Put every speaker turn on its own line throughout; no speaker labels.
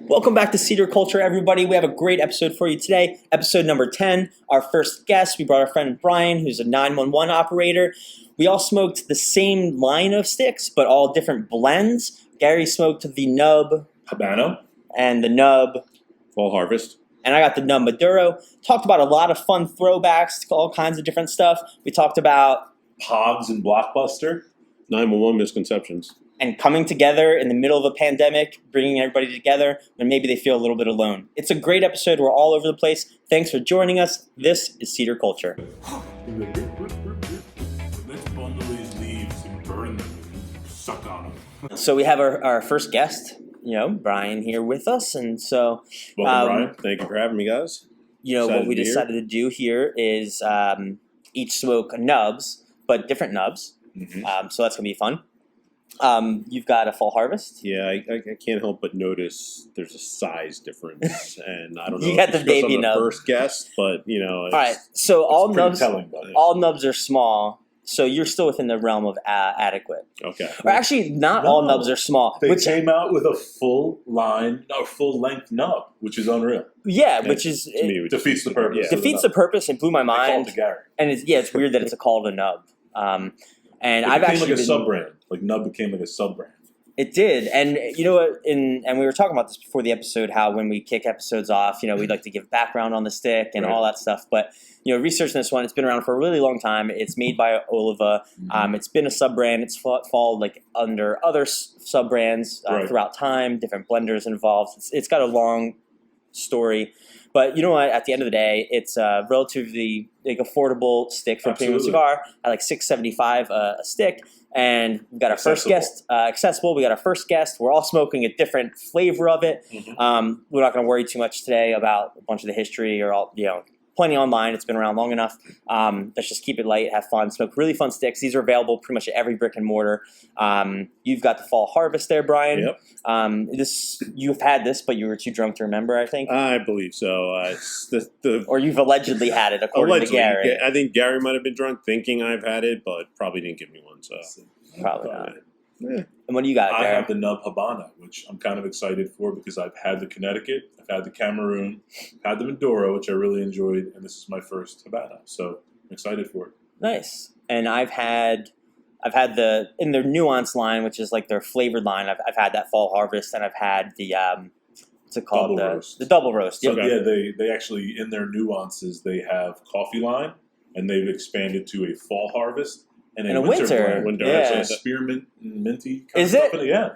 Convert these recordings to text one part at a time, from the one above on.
Welcome back to Cedar Culture, everybody. We have a great episode for you today. Episode number 10. Our first guest, we brought our friend Bryan, who's a 911 operator. We all smoked the same line of sticks, but all different blends. Gary smoked the nub
Habano.
And the nub
Fall Harvest.
And I got the nub Maduro. Talked about a lot of fun throwbacks to all kinds of different stuff. We talked about
Pogs and Blockbuster.
911 misconceptions.
and coming together in the middle of a pandemic, bringing everybody together when maybe they feel a little bit alone. It's a great episode. We're all over the place. Thanks for joining us. This is Cedar Culture.
Let's bundle these leaves and burn them and suck on them.
So we have our first guest, Bryan here with us. And so,
Welcome, Bryan.
Thank you for having me, guys.
What we decided to do here is each smoke nubs, but different nubs.
Mm-hmm.
So that's going to be fun. You've got a Fall Harvest.
Yeah, I can't help but notice there's a size difference, and I don't know.
You got the baby
I'm
nub.
the first guest, but
All right, so all nubs,
telling, buddy.
all nubs are small. So you're still within the realm of adequate.
Okay.
Or actually, not all nubs are small.
They came out with a full length nub, which is unreal.
Yeah,
And
which is
to me, it
Defeats the purpose.
Yeah.
defeats the purpose and blew my
They called
mind.
it to Gary.
And it's weird that it's called a nub. And
It
I've
became
actually
like a
been,
sub-brand. Like Nub became like a sub-brand.
It did, and you know what? And we were talking about this before the episode. How when we kick episodes off, we'd like to give background on the stick and
Right.
all that stuff. But researching this one, it's been around for a really long time. It's made by Oliva. It's been a sub brand. It's followed like under other sub brands
Right.
throughout time. Different blenders involved. It's got a long story. But you know what? At the end of the day, it's a relatively affordable stick for a premium
Absolutely.
cigar at like $6.75 a stick. And we've got our first guest, accessible. We got our first guest. We're all smoking a different flavor of it.
Mhm.
We're not going to worry too much today about a bunch of the history or all, plenty online. It's been around long enough. Let's just keep it light, have fun, smoke really fun sticks. These are available pretty much at every brick and mortar. You've got the Fall Harvest there, Bryan.
Yep.
You've had this, but you were too drunk to remember, I think.
I believe so. It's the
Or you've allegedly had it, according to Gary.
I think Gary might have been drunk thinking I've had it, but probably didn't give me one. So
Probably not.
Yeah.
And what do you got,
I
Gary?
have the Nub Habano, which I'm kind of excited for because I've had the Connecticut, I've had the Cameroon, I've had the Maduro, which I really enjoyed, and this is my first Habano. So I'm excited for it.
Nice. And I've had in their Nuance line, which is like their flavored line. I've had that Fall Harvest, and I've had the what's it called?
Double roast.
The double roast.
So
Yep.
yeah, they actually, in their nuances, they have coffee line, and they've expanded to a Fall Harvest and
And a winter.
blend.
Yeah.
It's a spearmint and minty kind
Is
of
it?
stuff in it. Yeah.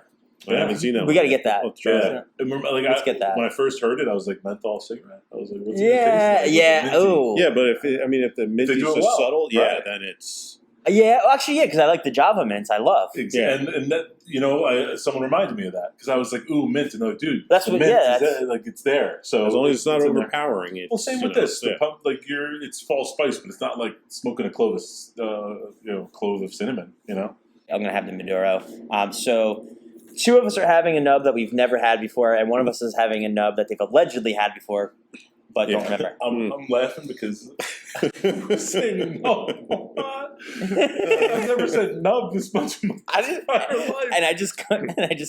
I haven't seen that.
We got to get that.
Let's try
Yeah.
that.
I remember,
Let's get that.
When I first heard it, I was like, menthol cigarette. I was like, what's it
Yeah,
gonna taste like?
yeah.
Minty.
Oh,
Yeah, but if the mint
They
is
do it
so
well,
subtle, yeah,
right.
then it's
yeah. Well, actually, yeah, because I like the Java mints. I love.
Yeah.
And that, someone reminded me of that because I was like, ooh, mint. And they're like, dude,
That's
the
what-
mint
yeah,
is
that's-
there, like it's there. So
as long as it's not
in there.
overpowering. It's,
Well, same with
you know,
this. The
yeah.
pump, it's fall spice, but it's not like smoking a clove of cinnamon.
I'm gonna have the Maduro. So two of us are having a nub that we've never had before, and one of us is having a nub that they've allegedly had before, but don't remember.
I'm laughing because we're saying no. I've never said nub this much in my entire life.
And I just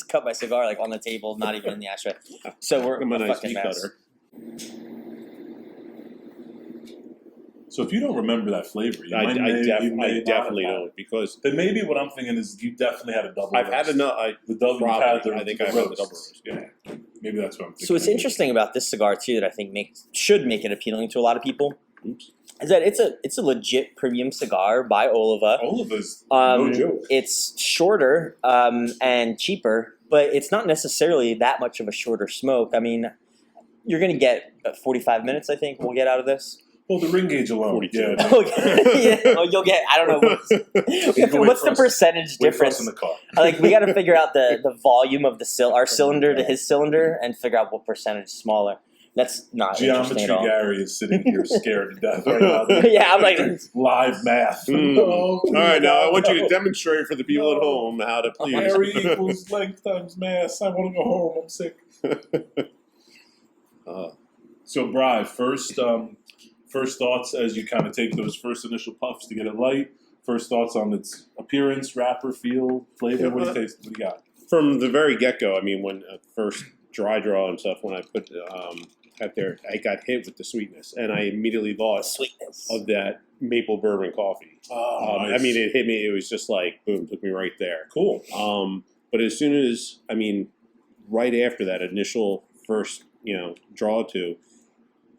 cut my cigar like on the table, not even in the ashtray. So we're
I'm a
a
nice
fucking
meat
mess.
cutter.
So if you don't remember that flavor, you
I
might
definitely
not have
don't because
Then maybe what I'm thinking is you definitely had a double.
I've had
roast.
enough.
The double.
Probably.
You've had the,
I think
the
I've had the
roast.
double roast.
Yeah, maybe that's what I'm thinking.
So what's interesting about this cigar too that I think should make it appealing to a lot of people
Oops.
is that it's a legit premium cigar by Oliva.
Oliva's no joke.
It's shorter and cheaper, but it's not necessarily that much of a shorter smoke. I mean, you're going to get 45 minutes, I think, we'll get out of this.
Well, the ring gauge alone.
42.
Yeah.
Okay. Yeah, well, you'll get, I don't know, what's the percentage
Wait for us
difference?
in the car.
We got to figure out the volume of our cylinder to his cylinder and figure out what percentage is smaller. That's not interesting
Geometry
at all.
Gary is sitting here scared to death right now.
Yeah, I'm like,
live math.
Mm.
Oh,
All right, now I want you to
no.
demonstrate for the people at home how to please.
Area equals length times mass. I want to go home. I'm sick. So, Bri, first thoughts as you kind of take those first initial puffs to get it light. First thoughts on its appearance, wrapper, feel, flavor. What do you taste? What do you got?
From the very get-go, I mean, when first dry draw and stuff, when I put out there, I got hit with the sweetness, and I immediately thought
Sweetness.
of that maple bourbon coffee.
Oh,
I
nice.
mean, it hit me. It was just like boom, took me right there.
Cool.
But as soon as, right after that initial first, draw to,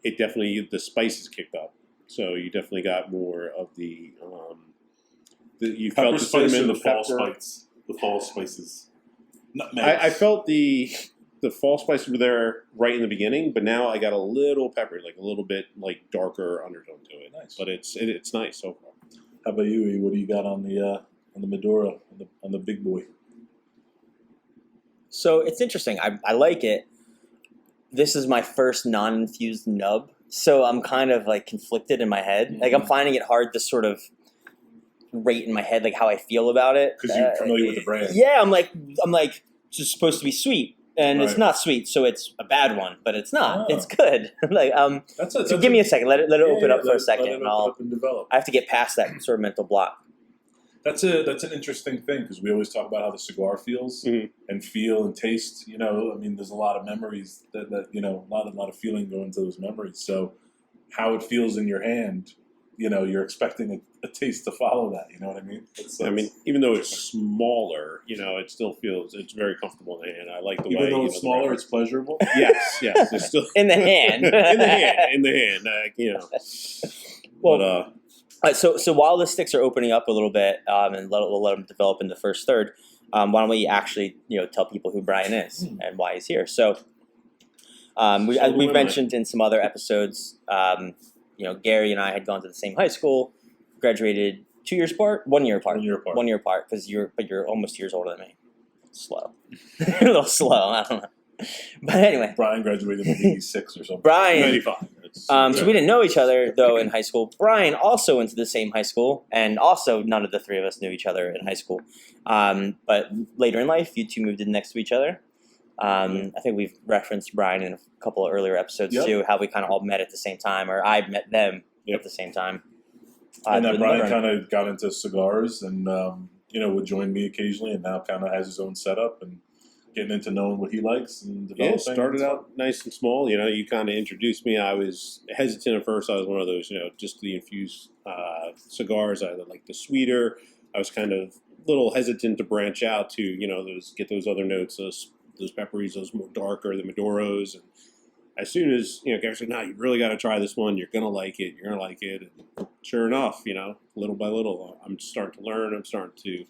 it definitely, the spices kicked up. So you definitely got more of you
Pepper
felt the
spice
cinnamon,
or the fall
pepper.
spice? The fall spices. Nutmeg.
I felt the fall spices were there right in the beginning, but now I got a little pepper, like a little bit like darker undertone to it.
Nice.
But it's nice so far.
How about you, E? What do you got on the Maduro, on the big boy?
So it's interesting. I like it. This is my first non-infused nub, so I'm kind of like conflicted in my head. Like I'm finding it hard to sort of rate in my head like how I feel about it.
Because you're familiar with the brand.
Yeah, I'm like it's just supposed to be sweet, and it's
Right.
not sweet, so it's a bad one. But it's not.
Oh.
It's good. So give me a second. Let it open up for a second, and I'll.
and develop.
I have to get past that sort of mental block.
That's an interesting thing because we always talk about how the cigar feels and feel and taste. There's a lot of memories that a lot of feeling go into those memories. So how it feels in your hand, you're expecting a taste to follow that. You know what I mean?
Even though it's smaller, it still feels it's very comfortable in the hand. I like the way.
Even though it's smaller, it's pleasurable.
Yes. It's still
In the hand.
in the hand.
Well, so while the sticks are opening up a little bit, and we'll let them develop in the first third, why don't we actually tell people who Bryan is and why he's here? So, as we've mentioned in some other episodes, Gary and I had gone to the same high school, graduated 2 years apart, 1 year apart, 1 year apart, because you're almost 2 years older than me. Slow, a little slow. I don't know. But anyway,
Bryan graduated in '86 or something.
Bryan.
95.
So we didn't know each other though in high school. Bryan also went to the same high school, and also none of the three of us knew each other in high school. But later in life, you two moved in next to each other. I think we've referenced Bryan in a couple of earlier episodes too, how we kind of all met at the same time, or I met them at the same time.
And that Bryan kind of got into cigars and would join me occasionally, and now kind of has his own setup and getting into knowing what he likes and developing.
Yeah, started out nice and small. You kind of introduced me. I was hesitant at first. I was one of those, just the infused cigars. I like the sweeter. I was kind of a little hesitant to branch out to, get those other notes, those pepperies, those more darker, the Maduros. And as soon as, Gary said, "No, you really got to try this one. You're going to like it. You're going to like it." And sure enough, little by little, I'm starting to learn. I'm starting to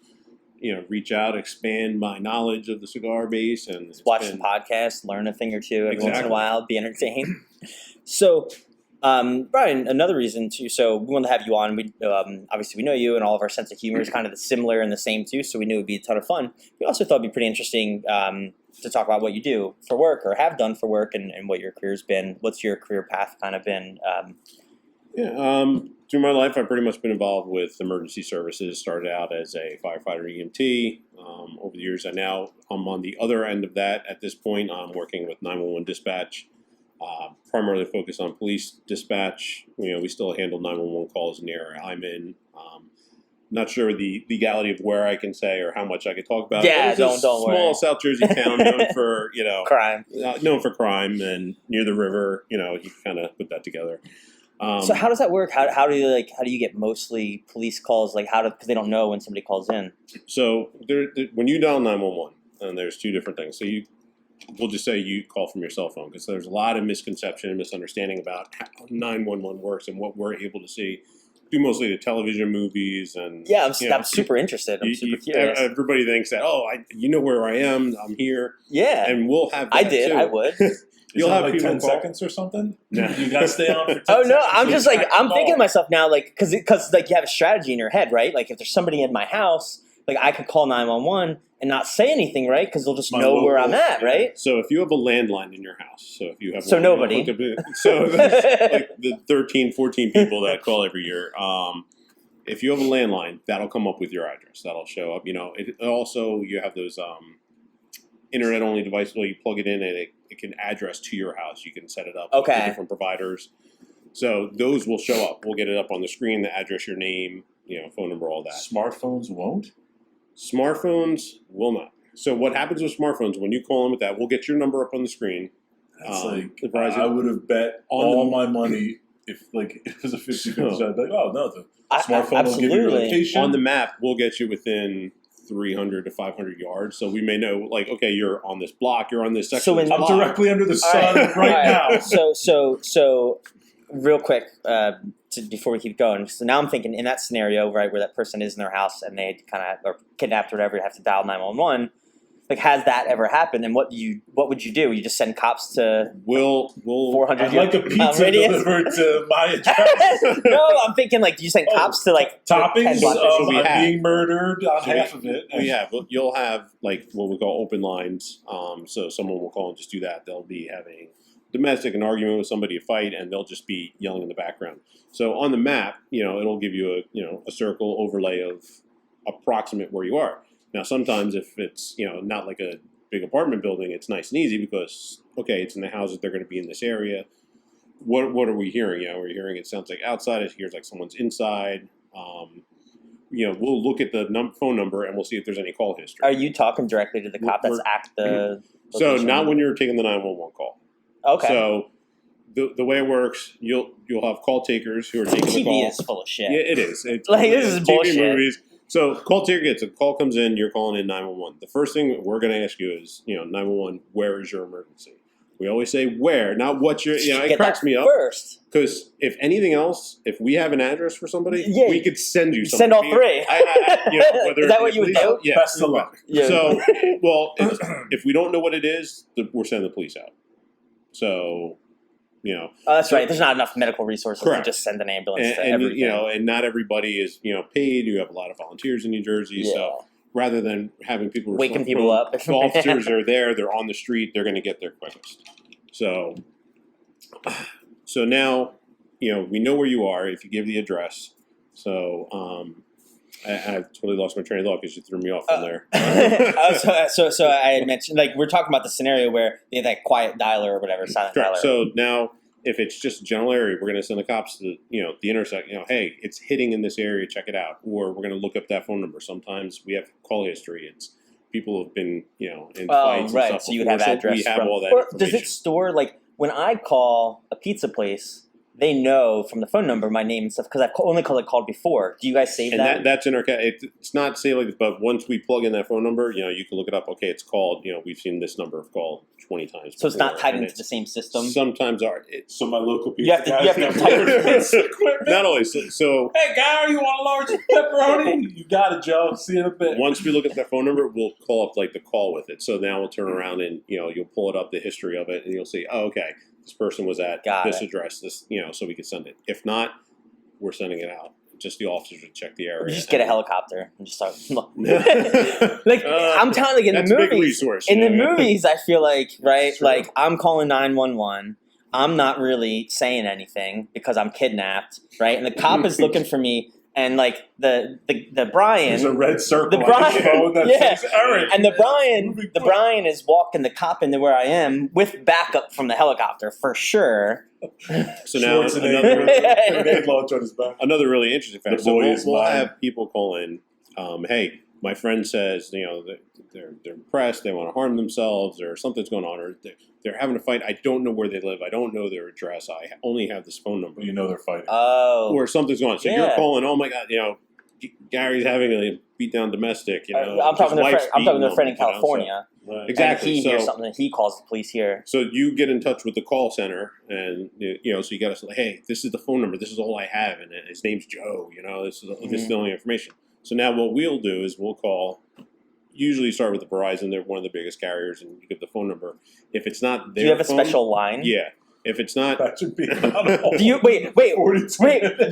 reach out, expand my knowledge of the cigar base, and
watch some podcasts, learn a thing or two every once in a while, be entertained. So, Bryan, another reason too. So we wanted to have you on. We obviously we know you, and all of our sense of humor is kind of similar and the same too. So we knew it'd be a ton of fun. We also thought it'd be pretty interesting to talk about what you do for work or have done for work, and what your career's been. What's your career path kind of been?
Through my life, I've pretty much been involved with emergency services. Started out as a firefighter EMT. Over the years, I'm on the other end of that. At this point, I'm working with 911 dispatch, primarily focused on police dispatch. We still handle 911 calls in the area I'm in. Not sure the legality of where I can say or how much I can talk about.
Yeah,
it. It's
don't
a
worry.
small South Jersey town known for
Crime.
known for crime, and near the river. You kind of put that together.
So how does that work? How do you get mostly police calls? Because they don't know when somebody calls in.
So when you dial 911, and there's two different things. So we'll just say you call from your cell phone, because there's a lot of misconception and misunderstanding about how 911 works and what we're able to see. Do mostly the television movies and
I'm super interested. I'm super curious.
Everybody thinks that where I am. I'm here.
Yeah,
and we'll have. That
I did.
Too.
I would.
You'll have
people
10
call.
seconds or something.
No.
You got to stay on for 10
Oh
seconds.
no, I'm just
to
I'm
call.
thinking to myself now, because you have a strategy in your head, right? Like if there's somebody in my house, I could call 911 and not say anything, right? Because they'll just know where I'm at, right?
So if you have a landline in your house, so if you have
nobody,
so there's the 13, 14 people that call every year. If you have a landline, that'll come up with your address. That'll show up. It also, you have those internet-only devices where you plug it in and it can address to your house. You can set it up with different providers. So those will show up. We'll get it up on the screen, the address, your name, phone number, all that.
Smartphones won't?
Smartphones will not. So what happens with smartphones when you call them with that? We'll get your number up on the screen.
That's
Verizon,
I would have bet all my money if it was a 50-50 shot. I'd be like, oh no, the smartphone will give you your location.
On the map, we'll get you within 300 to 500 yards. So we may know, like, okay, you're on this block, you're on this section.
So I'm directly under the sun right now.
So real quick, before we keep going, so now I'm thinking in that scenario, right, where that person is in their house and they kind of are kidnapped or whatever, you have to dial 911. Like, has that ever happened? And what would you do? You just send cops to
we'll
400
I'd like a pizza delivered to my address.
No, I'm thinking like, do you send cops to like
toppings of being murdered on
so
half of it?
You'll have like what we call open lines. So someone will call and just do that. They'll be having domestic, an argument with somebody, a fight, and they'll just be yelling in the background. So on the map, it'll give you a circle overlay of approximate where you are. Now, sometimes if it's, not like a big apartment building, it's nice and easy because, okay, it's in the houses, they're going to be in this area. What are we hearing? We're hearing it sounds like outside, it hears like someone's inside. We'll look at the phone number and we'll see if there's any call history.
Are you talking directly to the cop that's at the
So not when you're taking the 911 call.
Okay.
So the way it works, you'll have call takers who are taking the call.
TV is full of shit.
Yeah, it is. It's
like, this is
TV
bullshit.
Movies. So call taker gets a call comes in, you're calling in 911. The first thing we're going to ask you is, 911, where is your emergency? We always say where, not what you're, it cracks me up.
First.
Because if anything else, if we have an address for somebody, we could send you something.
Send all three.
Is
that what you would do?
Yeah.
Best of luck.
Yeah. So, if we don't know what it is, we're sending the police out. So,
Oh, that's right. There's not enough medical resources
correct.
to just send an ambulance to
and
everything.
and not everybody is paid. You have a lot of volunteers in New Jersey, so rather than having people
waking people up,
the officers are there. They're on the street. They're going to get there quickest. So now we know where you are if you give the address. So I totally lost my train of thought because you threw me off from there.
So I had mentioned, like, we're talking about the scenario where they have that quiet dialer or whatever, silent dialer.
So now, if it's just a general area, we're going to send the cops to the intersection. Hey, it's hitting in this area. Check it out. Or we're going to look up that phone number. Sometimes we have call history. It's people have been in fights and stuff.
So you would have address.
We have all that.
Or does it store, like, when I call a pizza place, they know from the phone number my name and stuff because I've only called before. Do you guys save that?
And that's in our. It's not saved like this, but once we plug in that phone number, you can look it up. Okay, it's called. We've seen this number called 20 times.
So it's not tied into the same system.
Sometimes
So my local pizza
you have to type
it. Not always. So
hey, guy, you want a large pepperoni? You got it, Joe. See you in a bit.
Once we look at that phone number, we'll call up like the call with it. So now we'll turn around and you'll pull it up, the history of it, and you'll see. Oh, okay. This person was at this address, so we can send it. If not, we're sending it out. Just the officers would check the area.
You just get a helicopter and just start. I'm telling you, in the movies,
a big resource,
the movies, I feel like, right, like I'm calling 911. I'm not really saying anything because I'm kidnapped, right, and the cop is looking for me. And like the Bryan,
there's a red circle.
The Bryan,
that says Eric.
And the Bryan is walking the cop into where I am with backup from the helicopter for sure.
So now another really interesting fact. So we'll have people call in. Hey, my friend says they're depressed, they want to harm themselves, or something's going on, or they're having a fight. I don't know where they live. I don't know their address. I only have this phone number.
They're fighting.
Oh.
Or something's going on. So you're calling, oh my God, Gary's having a beat down domestic.
I'm talking to a friend in California.
Right. Exactly.
And he hears something, and he calls the police here.
So you get in touch with the call center, and so you got to say, hey, this is the phone number. This is all I have, and his name's Joe. This is the only information. So now what we'll do is we'll call. Usually start with the Verizon. They're one of the biggest carriers, and you give the phone number. If it's not their
do you have a
phone,
special line?
Yeah. If it's not,
that should be.
Do
you wait?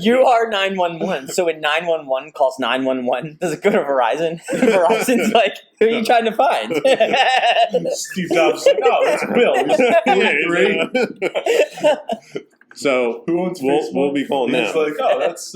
You are 911. So when 911 calls 911, does it go to Verizon? Verizon's like, who are you trying to find?
Steve Jobs is like, no, it's Bill.
So
who owns Facebook?
We'll be calling now.
It's like, oh, that's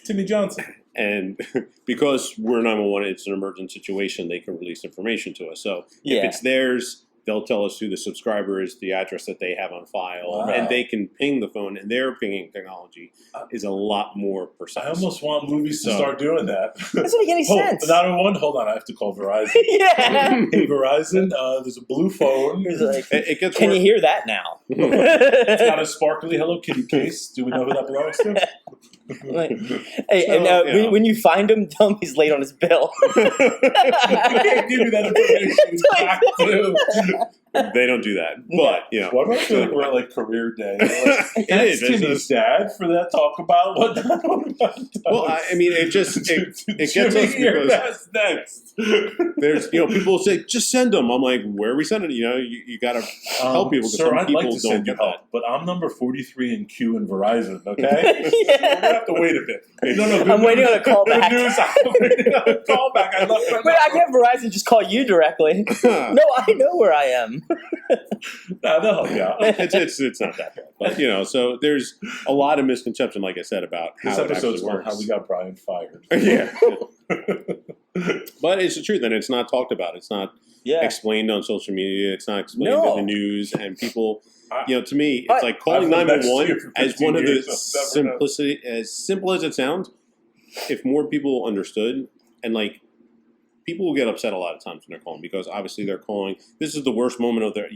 Timmy Johnson.
And because we're 911, it's an emergent situation. They can release information to us. So if it's theirs, they'll tell us who the subscriber is, the address that they have on file,
Wow.
and they can ping the phone, and their pinging technology is a lot more precise.
I almost want movies to start doing that.
Doesn't make any sense.
911, hold on, I have to call Verizon.
Yeah.
Hey, Verizon, there's a blue phone.
He's like,
It gets
can
more-
you hear that now?
It's got a sparkly Hello Kitty case. Do we know who that belongs to?
Like, hey,
So,
and
yeah.
when you find him, tell him he's late on his bill.
I can't give you that information. Back to.
They don't do that, but you know.
Why do I feel like we're at like career day? Like,
It
thanks
is.
to
It's
me,
just-
Dad, for that talk about what.
Well, I mean, it gets us
Jimmy,
because
that's next.
there's people say just send them. I'm like, where are we sending? You got to help people. Because
Sir,
some
I'd
people
like to
don't
send you
get that.
help, but I'm number 43 in queue in Verizon. Okay,
Yeah.
we're gonna have to wait a bit. No,
I'm waiting on a call
Good
back.
news, I'm waiting on a call back. I left my
Wait, I can have Verizon just call you directly. No, I know where I am.
Nah, they'll help you out.
It's not that bad, but so there's a lot of misconception, like I said, about how
This
it
episode's
actually
called
works.
"How We Got Bryan Fired."
Yeah, but it's the truth, and it's not talked about. It's not
Yeah.
explained on social media. It's not explained
No.
in the news, and people.
I-
To me,
But-
it's like calling
I've lived next to
911
you for
as
15
one of the
years, so I've never known.
simplicity, as simple as it sounds. If more people understood, and like people will get upset a lot of times when they're calling because obviously they're calling. This is the worst moment of their,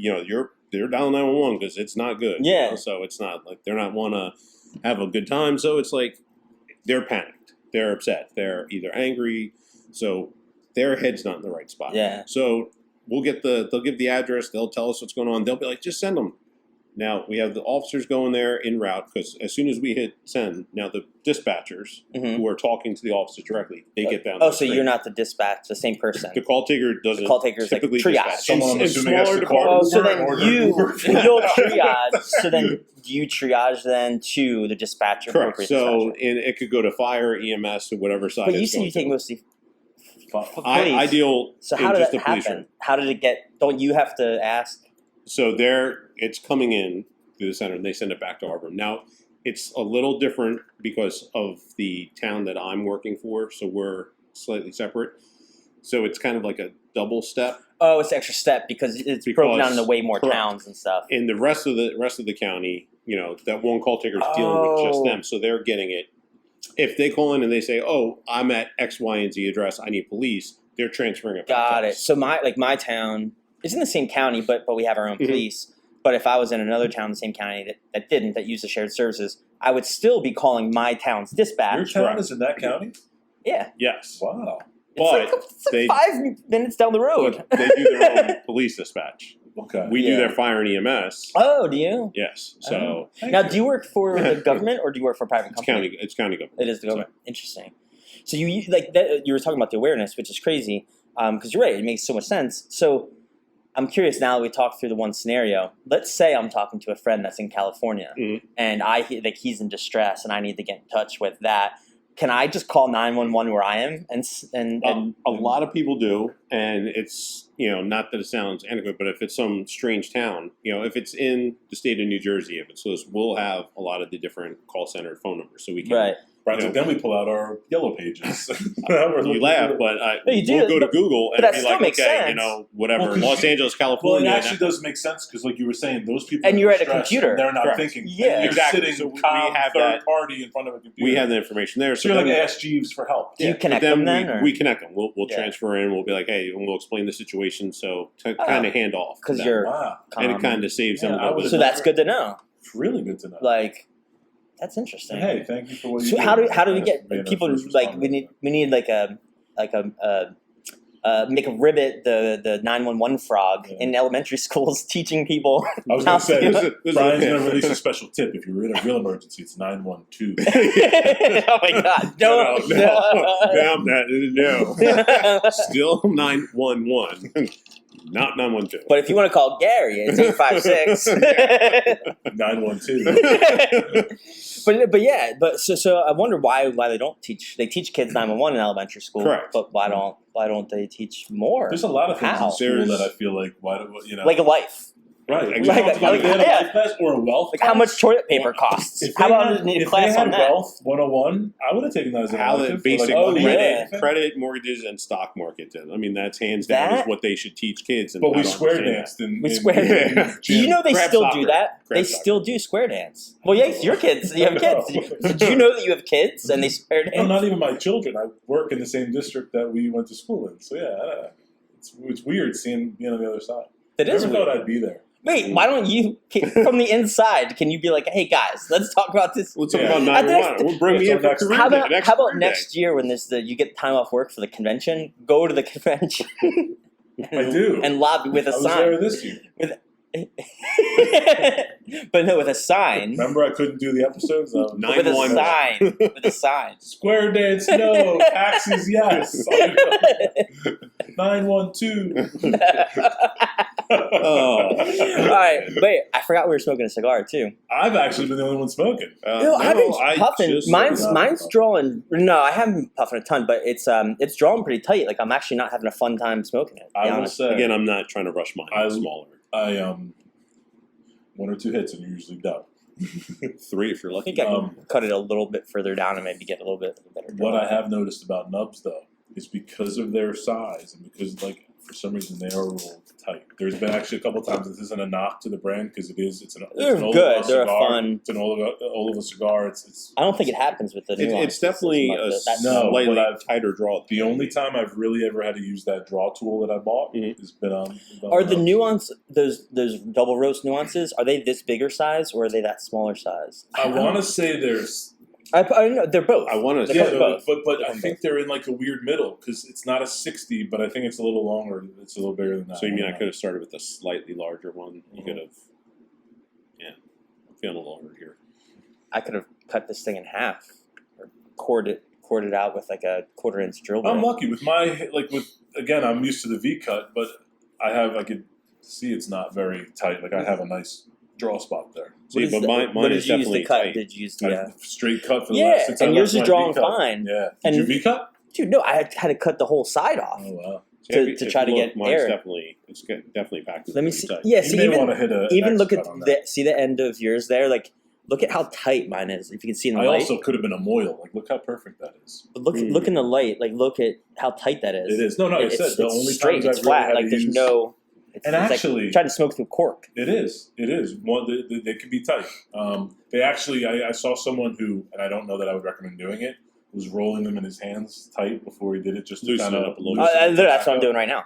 they're dialing 911 because it's not good.
Yeah.
So it's not like they're not want to have a good time. So it's like they're panicked, they're upset, they're either angry. So their head's not in the right spot.
Yeah.
So they'll give the address, they'll tell us what's going on. They'll be like, just send them. Now we have the officers going there en route because as soon as we hit send, now the dispatchers
Mhm.
who are talking to the officer directly, they get down.
Oh,
the
so
screen.
you're not the dispatch, the same person.
The call taker doesn't.
The call taker is like
typically
triage.
dispatch.
Someone I'm
In
assuming has
smaller
to call
departments.
Oh, so
Uber
then
and order
you
Uber.
you'll triage. So then do you triage then to the dispatcher?
Correct.
appropriate
So
dispatcher?
and it could go to fire, EMS, or whatever side.
But you
it's
said you
going
take
to.
mostly
I
police.
deal.
So
in
how did
just
that
the police
happen?
room.
How did it get? Don't you have to ask?
So it's coming in through the center, and they send it back to our room. Now it's a little different because of the town that I'm working for. So we're slightly separate. So it's kind of like a double step.
Oh, it's an extra step because it's broken down into way more
correct.
towns and stuff.
In the rest of the county, that one call taker is dealing with just
Oh.
them, so they're getting it. If they call in and they say, "Oh, I'm at X, Y, and Z address. I need police," they're transferring it. back
Got
to
it.
us.
So my town is in the same county, but we have our own
Mhm.
police. But if I was in another town in the same county that used the shared services, I would still be calling my town's dispatch.
Your town is in that county?
Yeah.
Yes,
Wow.
It's like
they
5 minutes down the road.
but they do their own police dispatch.
Okay.
We do
Yeah.
their fire and EMS.
Oh, do you?
Yes, so
Thank
Now, do you work for the government or do you work for a private
it's
company?
county. It's county government.
It is the government. Interesting. So you like that, you were talking about the awareness, which is crazy, because you're right. It makes so much sense. So I'm curious now that we talked through the one scenario. Let's say I'm talking to a friend that's in California,
Mhm.
and he's in distress, and I need to get in touch with that. Can I just call 911 where I am? And
A lot of people do, and it's not that it sounds adequate, but if it's some strange town, if it's in the state of New Jersey, if it's close, we'll have a lot of the different call center phone numbers, so we can.
right.
Right, so then we pull out our yellow pages.
You laugh, but
No, you do,
we'll go to
but-
Google
but
and
that
be
still
like,
makes
okay,
sense.
whatever,
Well, 'cause
Los Angeles,
Well, it
California.
actually does make sense because, like you were saying, those people
And
are
you're at a
distressed,
computer.
and they're not
Correct.
thinking.
Yeah.
And you're
Exactly.
sitting
So we
calm,
have
third
that-
party in front of a computer.
we have the information there,
So you're like
then-
Ask Jeeves for help.
Do you connect them then, or?
we connect them. We'll
Yeah.
transfer in. We'll be like, hey, and we'll explain the situation. So to
Oh.
kind of hand off to
Because
them.
you're
Wow,
and it
calm.
kind of saves
Yeah,
them.
I
a little
would've
So
bit.
that's good to know.
it's really good to know.
Like, that's interesting.
Hey, thank you for what you
So
do.
how do we
Thanks
get
for being a
people
first
like
responder.
we need like a make a ribbit the 911 frog
Yeah.
in elementary schools teaching people.
I was
how
going to say,
to-
There's
Brian's
a-
going to release a special tip. If you're in a real emergency, it's 912.
Oh my god!
no,
No.
no. Still 911, not 912.
But if you want to call Gary, it's 856.
912.
But yeah, so I wonder why they don't teach. They teach kids 911 in elementary school.
Correct.
But why don't they teach more?
There's a lot of things
How?
in school
There's-
that I feel like, why do
Like a life.
Right.
Like,
We talked about
like,
if they had a
yeah.
life class or a wealth
Like
class.
how much toilet paper costs?
If
How
they
about
had,
a
if
class
they had
on that?
Wealth 101, I would have taken that as an
how the
elective.
basic
oh, yeah.
credit, mortgages, and stock market. I mean, that's hands down
That-
is what they should teach kids. And
But
I
we
don't
square
understand
danced in
We square
in
dance. Do you
gym.
know they
Crab
still
soccer.
do that?
Crab
They
soccer.
still do square dance. Well, yeah, your kids. You have kids. Did you know that you have kids and they square dance?
No, not even my children. I work in the same district that we went to school in. So yeah, it's weird seeing being on the other side.
That
I
is
never
weird.
thought I'd be there.
Wait, why don't you, from the inside, can you be like, hey guys, let's talk about this?
Let's talk
Yeah.
about
At the
911. We'll bring me in for
next-
career
How
day.
about, how about
career
next year when you get time off work for the convention, go to the convention.
I do.
And lobby with a
I was
sign.
there this year.
But no, with a sign.
Remember, I couldn't do the episodes.
With a
911.
sign. With a sign.
Square dance, no. Taxis, yes. 912.
Oh.
Alright, wait, I forgot we were smoking a cigar too.
I've actually been the only one smoking.
Ew, I've been puffing.
just-
Mine's drawing. No, I haven't been puffing a ton, but it's drawing pretty tight. Like I'm actually not having a fun time smoking it. To be
I will
honest.
say,
Again, I'm not trying to rush mine. I'm smaller.
I one or two hits and you're usually done.
3 if you're
I
lucky.
think I can cut it a little bit further down and maybe get a little bit better.
What
draw.
I have noticed about nubs though is because of their size and because for some reason they are a little tight. There's been actually a couple times this isn't a knock to the brand because it's an
They're
Oliva
good. They're
cigar.
fun.
It's an Oliva cigar. It's
I don't think it happens with the Nuance.
It's definitely
Like
a
that-
No,
slightly
but I've-
tighter draw.
the only time I've really ever had to use that draw tool that I bought has been on.
Are the
nubs.
Nuance those double roast nuances? Are they this bigger size or are they that smaller size?
I want to say there's
I know they're both.
I want to
They're
say
both.
but I think they're in like a weird middle because it's not a 60, but I think it's a little longer. It's a little bigger than that.
So you mean I could have started with a slightly larger one? You could have. Yeah, I'm feeling a little hurt here.
I could have cut this thing in half or cord it out with like a 1/4-inch drill bit.
I'm lucky with again. I'm used to the V cut, but I could see it's not very tight. Like I have a nice draw spot there.
See, but mine
what
is
did you use
definitely
to cut?
tight.
Did you use
I
the
straight cut for the
Yeah,
last since
and
I
yours
left
is
my
drawing
V cut.
fine.
Yeah.
And-
Did you V cut?
dude? No, I had to cut the whole side off.
Oh wow.
To try to get
mine's
air.
definitely packed.
Let me
pretty
see.
tight.
Yeah,
You
see
may
even
want to hit a
even
X
look at
cut on that.
see the end of yours there. Like look at how tight mine is. If you can see in the
I
light.
also could have been a moil. Like look how perfect that is.
But look in the light. Like look at how tight that is.
It is. No, I
It's
said the only
straight.
times
It's
I've
flat.
really had
Like
to
there's
use,
no. It's,
And
it's
actually-
like trying to smoke through cork.
It is. It is. One, they can be tight. They actually, I saw someone who, and I don't know that I would recommend doing it, was rolling them in his hands tight before he did it, just to
Loosen
kind
it
of
up a little
loosen
bit.
it
That's
back
what I'm
up.
doing right now.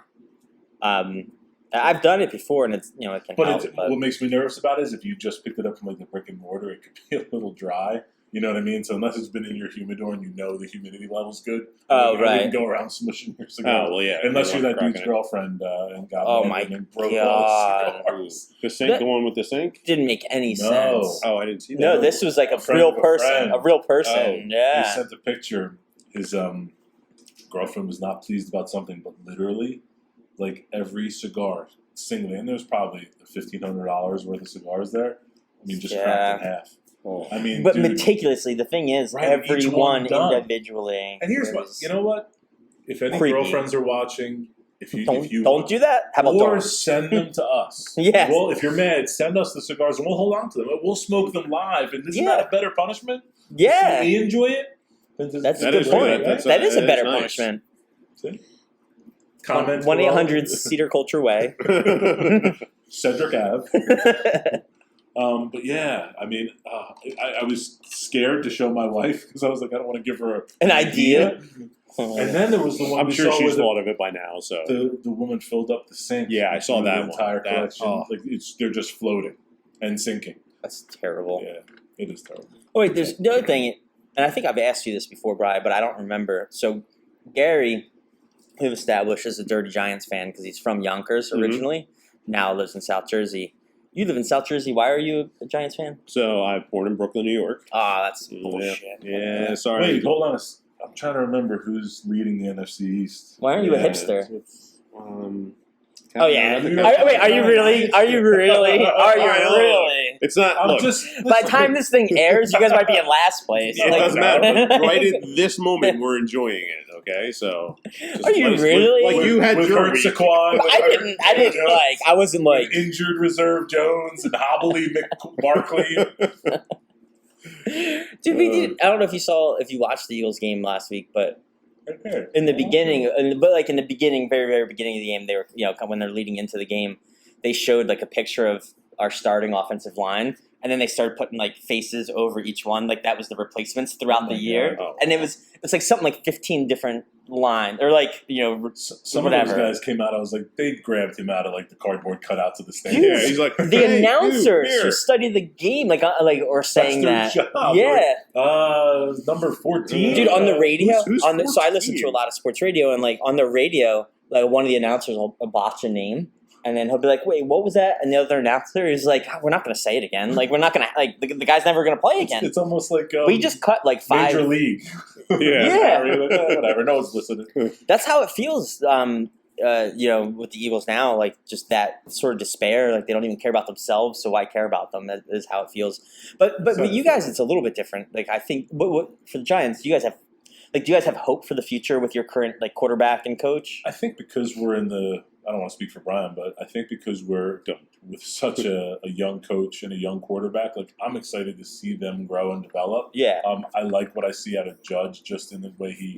I've done it before, and it's it can
But
help.
what makes me nervous about it is if you just picked it up from like the brick and mortar, it could be a little dry. You know what I mean? So unless it's been in your humidor and you know the humidity level's good,
Oh,
I
right.
wouldn't go around smushing your cigar.
Oh well, yeah.
Unless you're that
cracking
dude's
it.
girlfriend and got
Oh,
mad
my
and broke
God.
all cigars.
The sink,
That-
the one with the sink.
Didn't make any
No.
sense.
Oh, I didn't see that.
No, this was like
A
a
friend
real
of a
person.
friend.
A real person.
Oh.
He
Yeah.
sent a picture. His girlfriend was not pleased about something, but literally, like every cigar singly, and there's probably $1,500 worth of cigars there. I mean, just cracked in half.
Oh.
I mean,
But
dude,
meticulously, the thing is,
Right, each
every
one
one
done.
individually.
and here's what
is
you know. What if any
creepy.
girlfriends are watching? If you
Don't do that. How about
or
don't?
send them to us.
Yes.
Well, if you're mad, send us the cigars and we'll hold on to them. We'll smoke them live. And isn't
Yeah.
that a better punishment?
Yeah.
We enjoy it.
That's a
That
good
is
point.
good. That's-
That is a
that
better
is nice.
punishment.
See? Comment
1-800 Cedar Culture Way.
Cedric Ave. But yeah, I mean, I was scared to show my wife because I was like, I don't want to give her
An idea.
And then there was the one
I'm
we
sure
saw
she's
where
thought of it by now. So
the woman filled up the sink.
Yeah, I saw
with
that
the
one.
entire
That-
collection.
oh.
Like they're just floating and sinking.
That's terrible.
Yeah, it is terrible.
Oh wait, there's the other thing, and I think I've asked you this before, Bryan, but I don't remember. So Gary, we've established as a Dirty Giants fan because he's from Yonkers
Mhm.
originally. Now lives in South Jersey. You live in South Jersey. Why are you a Giants fan?
So I'm born in Brooklyn, New York.
Ah, that's
Yeah.
bullshit.
Yeah, sorry.
Wait, hold on. I'm trying to remember who's leading the NFC East.
Why aren't you a
Yeah,
hipster?
Um,
Oh yeah.
I think
Wait, are you really? Are you really? Are you
All right,
really?
It's not.
I'm
Look,
just
By the time this thing airs, you guys might be in last place.
it
Like-
doesn't matter. But right at this moment, we're enjoying it. Okay, so just
Are you
let us-
really?
Like you had
with
your
Hurt
week.
Saquon.
I didn't like. I wasn't like.
With injured reserve Jones and hobbly Barkley.
Dude, we did. I don't know if you watched the Eagles game last week, but
Okay.
in the beginning, in the beginning, very very beginning of the game, they were when they're leading into the game, they showed like a picture of our starting offensive line, and then they started putting like faces over each one, like that was the replacements throughout the year,
God.
and it's like something like 15 different lines, or like
Some
whatever.
of those guys came out. I was like, they grabbed him out of like the cardboard cutouts of the
Dude,
stadium.
Yeah, he's like
the
"Hey,
announcers
dude,
who
here."
study the game, like or saying
That's their
that,
job.
yeah.
Number 14.
Dude, on the radio,
who's
so I listen
14?
to a lot of sports radio, and like on the radio, like one of the announcers will botch a name, and then he'll be like, "Wait, what was that?" And the other announcer is like, "We're not going to say it again. Like, we're not going to like the guy's never going to play again.
It's almost like
We just cut like 5."
Major League.
Yeah.
Whatever. No one's listening.
That's how it feels. With the Eagles now, like just that sort of despair. Like they don't even care about themselves, so why care about them? That is how it feels. But with you guys, it's a little bit different. Like I think, what for the Giants, do you guys have hope for the future with your current like quarterback and coach?
I think because we're in the, I don't want to speak for Bryan, but I think because we're with such a young coach and a young quarterback, like I'm excited to see them grow and develop.
Yeah.
I like what I see out of Judge just in the way he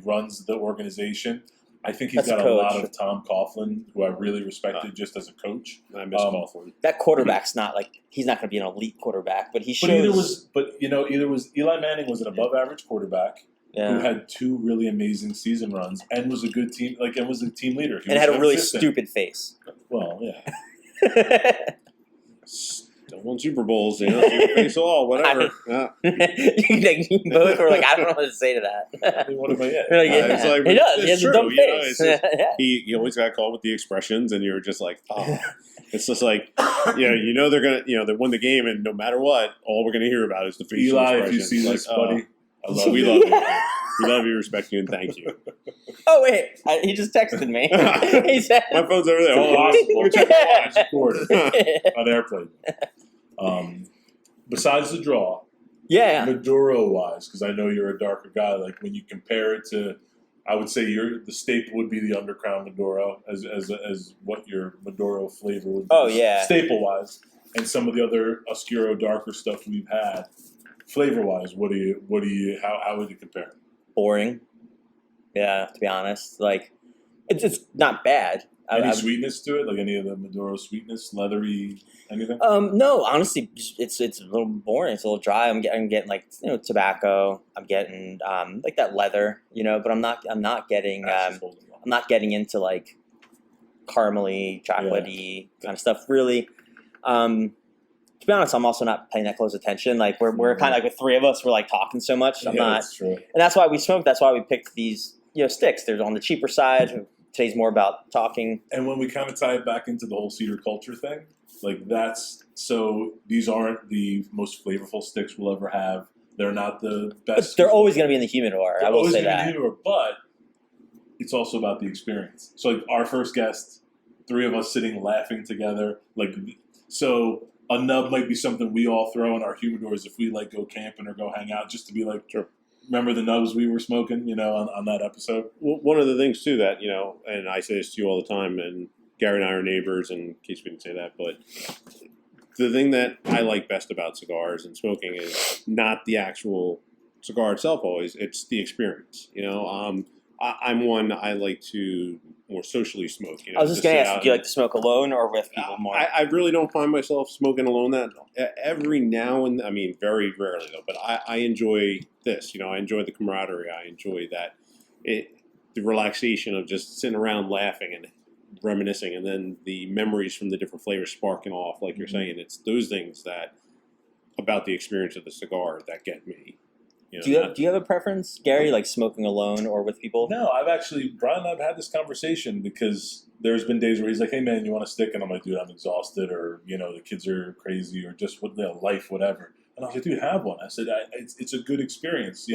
runs the organization. I think he's
That's
got
a
a lot
coach.
of Tom Coughlin, who I really respected just as a coach.
I miss Coughlin.
That quarterback's not like he's not going to be an elite quarterback, but he shows.
Either was Eli Manning was an above average quarterback who
yeah.
had 2 really amazing season runs and was a good team, and was a team leader. He
And
was
had a really
consistent.
stupid face.
Well, yeah.
Still won Super Bowls, Super face all, whatever. Yeah.
You both were like, I don't know what to say to that.
I mean, what am I at?
You're like, yeah.
It's like,
He does. He
it's
has
true,
a dumb
you know,
face.
it's just-
Yeah.
He always got called with the expressions, and you're just like, oh. It's just like, they're gonna, they won the game, and no matter what, all we're gonna hear about is the facial
Eli, if
expressions.
you see
Like,
this, buddy, I love
we
you.
love you. We love you, respect you, and thank you.
Oh wait, he just texted me. He said,
My phone's over there. Hold on.
Impossible.
Let me check
I just recorded on airplane. Besides the draw,
"Yeah,
Maduro-wise, because I know you're a darker guy, like when you compare it to, I would say the staple would be the Undercrown Maduro as what your Maduro flavor would be.
Oh, yeah.
Staple-wise, and some of the other Oscuro darker stuff we've had. Flavor-wise, how would you compare?
boring." Yeah, to be honest, like it's not bad.
Any sweetness to it, like any of the Maduro sweetness, leathery, anything?
No, honestly, it's a little boring. It's a little dry. I'm getting like tobacco. I'm getting like that leather, but I'm not getting I'm not getting into like caramely, chocolatey kind of stuff. Really, to be honest, I'm also not paying that close attention. Like we're kind of like the 3 of us. We're like talking so much. I'm not,
That's true.
and that's why we smoke. That's why we picked these sticks. They're on the cheaper side. Today's more about talking.
And when we kind of tie it back into the whole Cedar Culture thing, like these aren't the most flavorful sticks we'll ever have. They're not the
But
best.
they're always going to be in the humidor. I will
always
say
gonna
that.
be humidor, but it's also about the experience. So like our first guest, 3 of us sitting laughing together, so a nub might be something we all throw in our humidors if we like go camping or go hang out, just to be like,
Sure.
Remember the nubs we were smoking, on that episode?
Well, one of the things too that and I say this to you all the time, and Gary and I are neighbors, in case we didn't say that, but the thing that I like best about cigars and smoking is not the actual cigar itself. Always, it's the experience. I'm one, I like to more socially smoke.
I was just going to ask, do you like to smoke alone or with people more?
I really don't find myself smoking alone. That every now and very rarely though. But I enjoy this. I enjoy the camaraderie. I enjoy that the relaxation of just sitting around laughing and reminiscing, and then the memories from the different flavors sparking off. Like you're saying, it's those things that about the experience of the cigar that get me.
Do you have a preference, Gary, like smoking alone or with people?
No, Bryan and I've had this conversation because there's been days where he's like, hey man, you want a stick? And I'm like, dude, I'm exhausted, or, the kids are crazy, or just life, whatever. And I was like, dude, have one. I said, it's a good experience,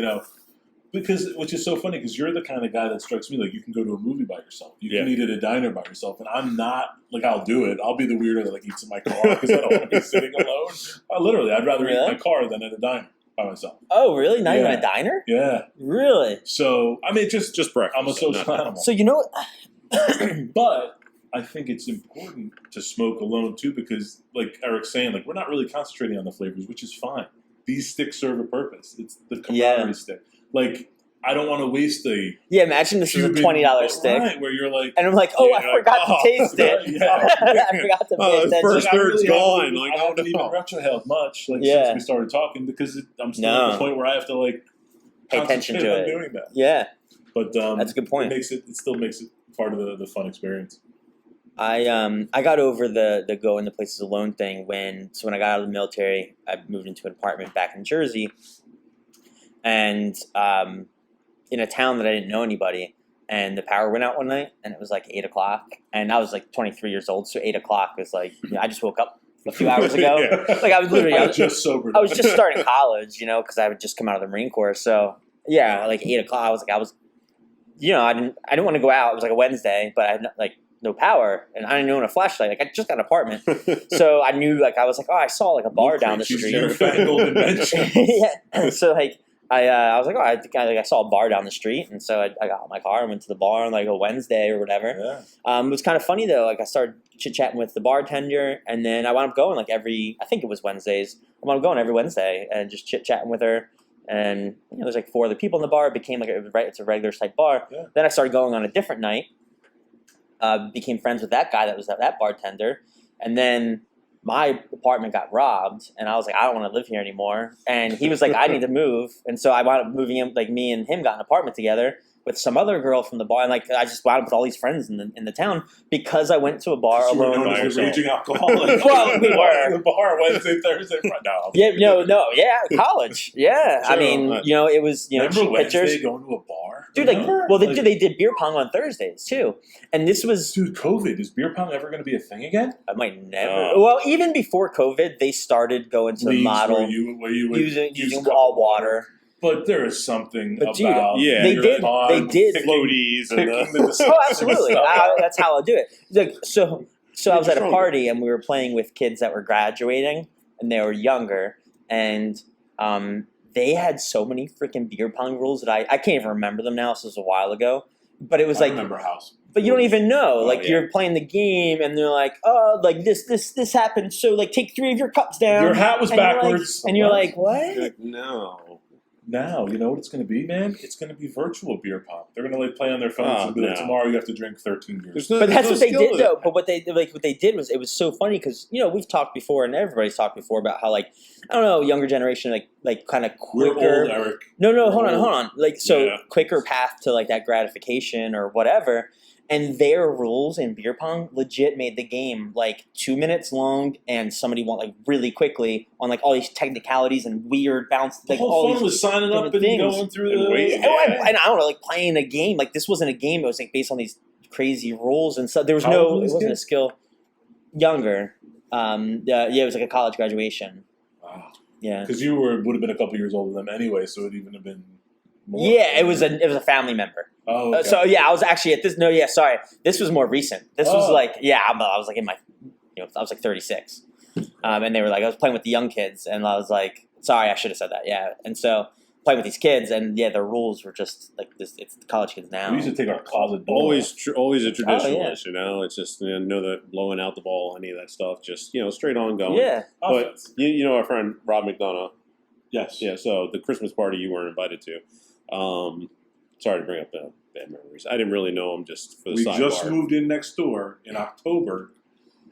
Which is so funny because you're the kind of guy that strikes me like you can go to a movie by yourself. You can eat at a diner by yourself, and I'm not. Like, I'll do it. I'll be the weirdo that like eats in my car because I don't want to be sitting alone. Literally, I'd rather eat in my car than at a diner by myself.
Oh, really? Not even a diner?
Yeah.
Really?
So I mean, just
breakfast.
I'm a social animal.
So you know,
but I think it's important to smoke alone too because, like Eric's saying, like we're not really concentrating on the flavors, which is fine. These sticks serve a purpose. It's the camaraderie stick. Like, I don't want to waste a
imagine this is a $20 stick,
right, where you're like,
and I'm like, I forgot to taste it. I forgot to pay attention.
First third's gone.
I haven't even retrohaled much since we started talking because I'm still at the point where I have to like
pay attention to it.
Doing that.
Yeah,
but
that's a good point.
It still makes it part of the fun experience.
I got over the going to places alone thing when I got out of the military. I moved into an apartment back in Jersey, and in a town that I didn't know anybody, and the power went out one night, and it was like 8 o'clock, and I was like 23 years old, so 8 o'clock was like I just woke up a few hours ago. Like I was
just sober.
I was just starting college, because I had just come out of the Marine Corps. So yeah, like 8 o'clock, I was, I didn't want to go out. It was like a Wednesday, but I had no power, and I didn't own a flashlight. Like I just got an apartment, so I knew I was like, I saw like a bar down the street.
Newfangled invention.
Yeah, so like. I was like, I think I saw a bar down the street, and so I got in my car and went to the bar on like a Wednesday or whatever. Yeah. It was kind of funny though. Like I started chit-chatting with the bartender, and then I wound up going I think it was Wednesdays. I wound up going every Wednesday and just chit-chatting with her. And there's like 4 other people in the bar. It became it's a regular type bar. Yeah. Then I started going on a different night. Became friends with that guy that was that bartender, and then my apartment got robbed, and I was like, I don't want to live here anymore. And he was like, I need to move. And so I wound up moving him, like me and him got an apartment together with some other girl from the bar. And like, I just wound up with all these friends in the town because I went to a bar alone.
Known as a raging alcoholic.
Well, we were.
The bar Wednesday, Thursday, Friday. No.
Yeah, college. Yeah. Sure. I mean, it was,
remember
cheap
Wednesday
pictures.
Going to a bar?
Dude, they did beer pong on Thursdays too. And this was...
Dude, COVID. Is beer pong ever going to be a thing again?
I might never. Well, even before COVID, they started going to the model
where you would
using all water.
But there is something
about
they
did
floaties and
oh, absolutely. That's how I'll do it. Like, so I was at a party and we were playing with kids that were graduating and they were younger, and they had so many freaking beer pong rules that I can't even remember them now. This was a while ago, but it was like
remember house.
But you don't even know. You're playing the game, and they're like, "Oh, like this happened. So like, take 3 of your cups down."
Your hat was backwards,
and you're like, "What?"
Like, no.
Now, you know what it's going to be, man? It's going to be virtual beer pong. They're going to play on their phones and be like, tomorrow you have to drink 13 beers.
But that's what they did, though. But what they did was, it was so funny because, we've talked before, and everybody's talked before about how, like, I don't know, younger generation, like kind of quicker.
We're old, Eric.
No, hold on. Like, quicker path to, like, that gratification or whatever. And their rules in beer pong legit made the game like 2 minutes long, and somebody won like really quickly on like all these technicalities and weird bounce. Like
the whole
all
fun was signing up and going through
and I don't know, like playing a game. Like this wasn't a game; it was like based on these crazy rules and stuff. There was it wasn't a skill. Younger, it was like a college graduation.
Wow.
Yeah,
because you would have been a couple years older than them anyway, so it'd even have been. More
it was a family member.
Oh, okay.
So I was actually at this. No, sorry. This was more recent. This was like, I was like in my, I was like 36, and they were like, I was playing with the young kids, and I was like, sorry, I should have said that. Yeah, and so playing with these kids, and the rules were just like this. It's the college kids now.
We used to take our closet door.
Always a traditionalist, It's just no that blowing out the ball, any of that stuff. Just straight on going.
Yeah,
but our friend Rob McDonough.
Yes.
Yeah. So the Christmas party you weren't invited to. Sorry to bring up the bad memories. I didn't really know him just for the sidebar.
We just moved in next door in October,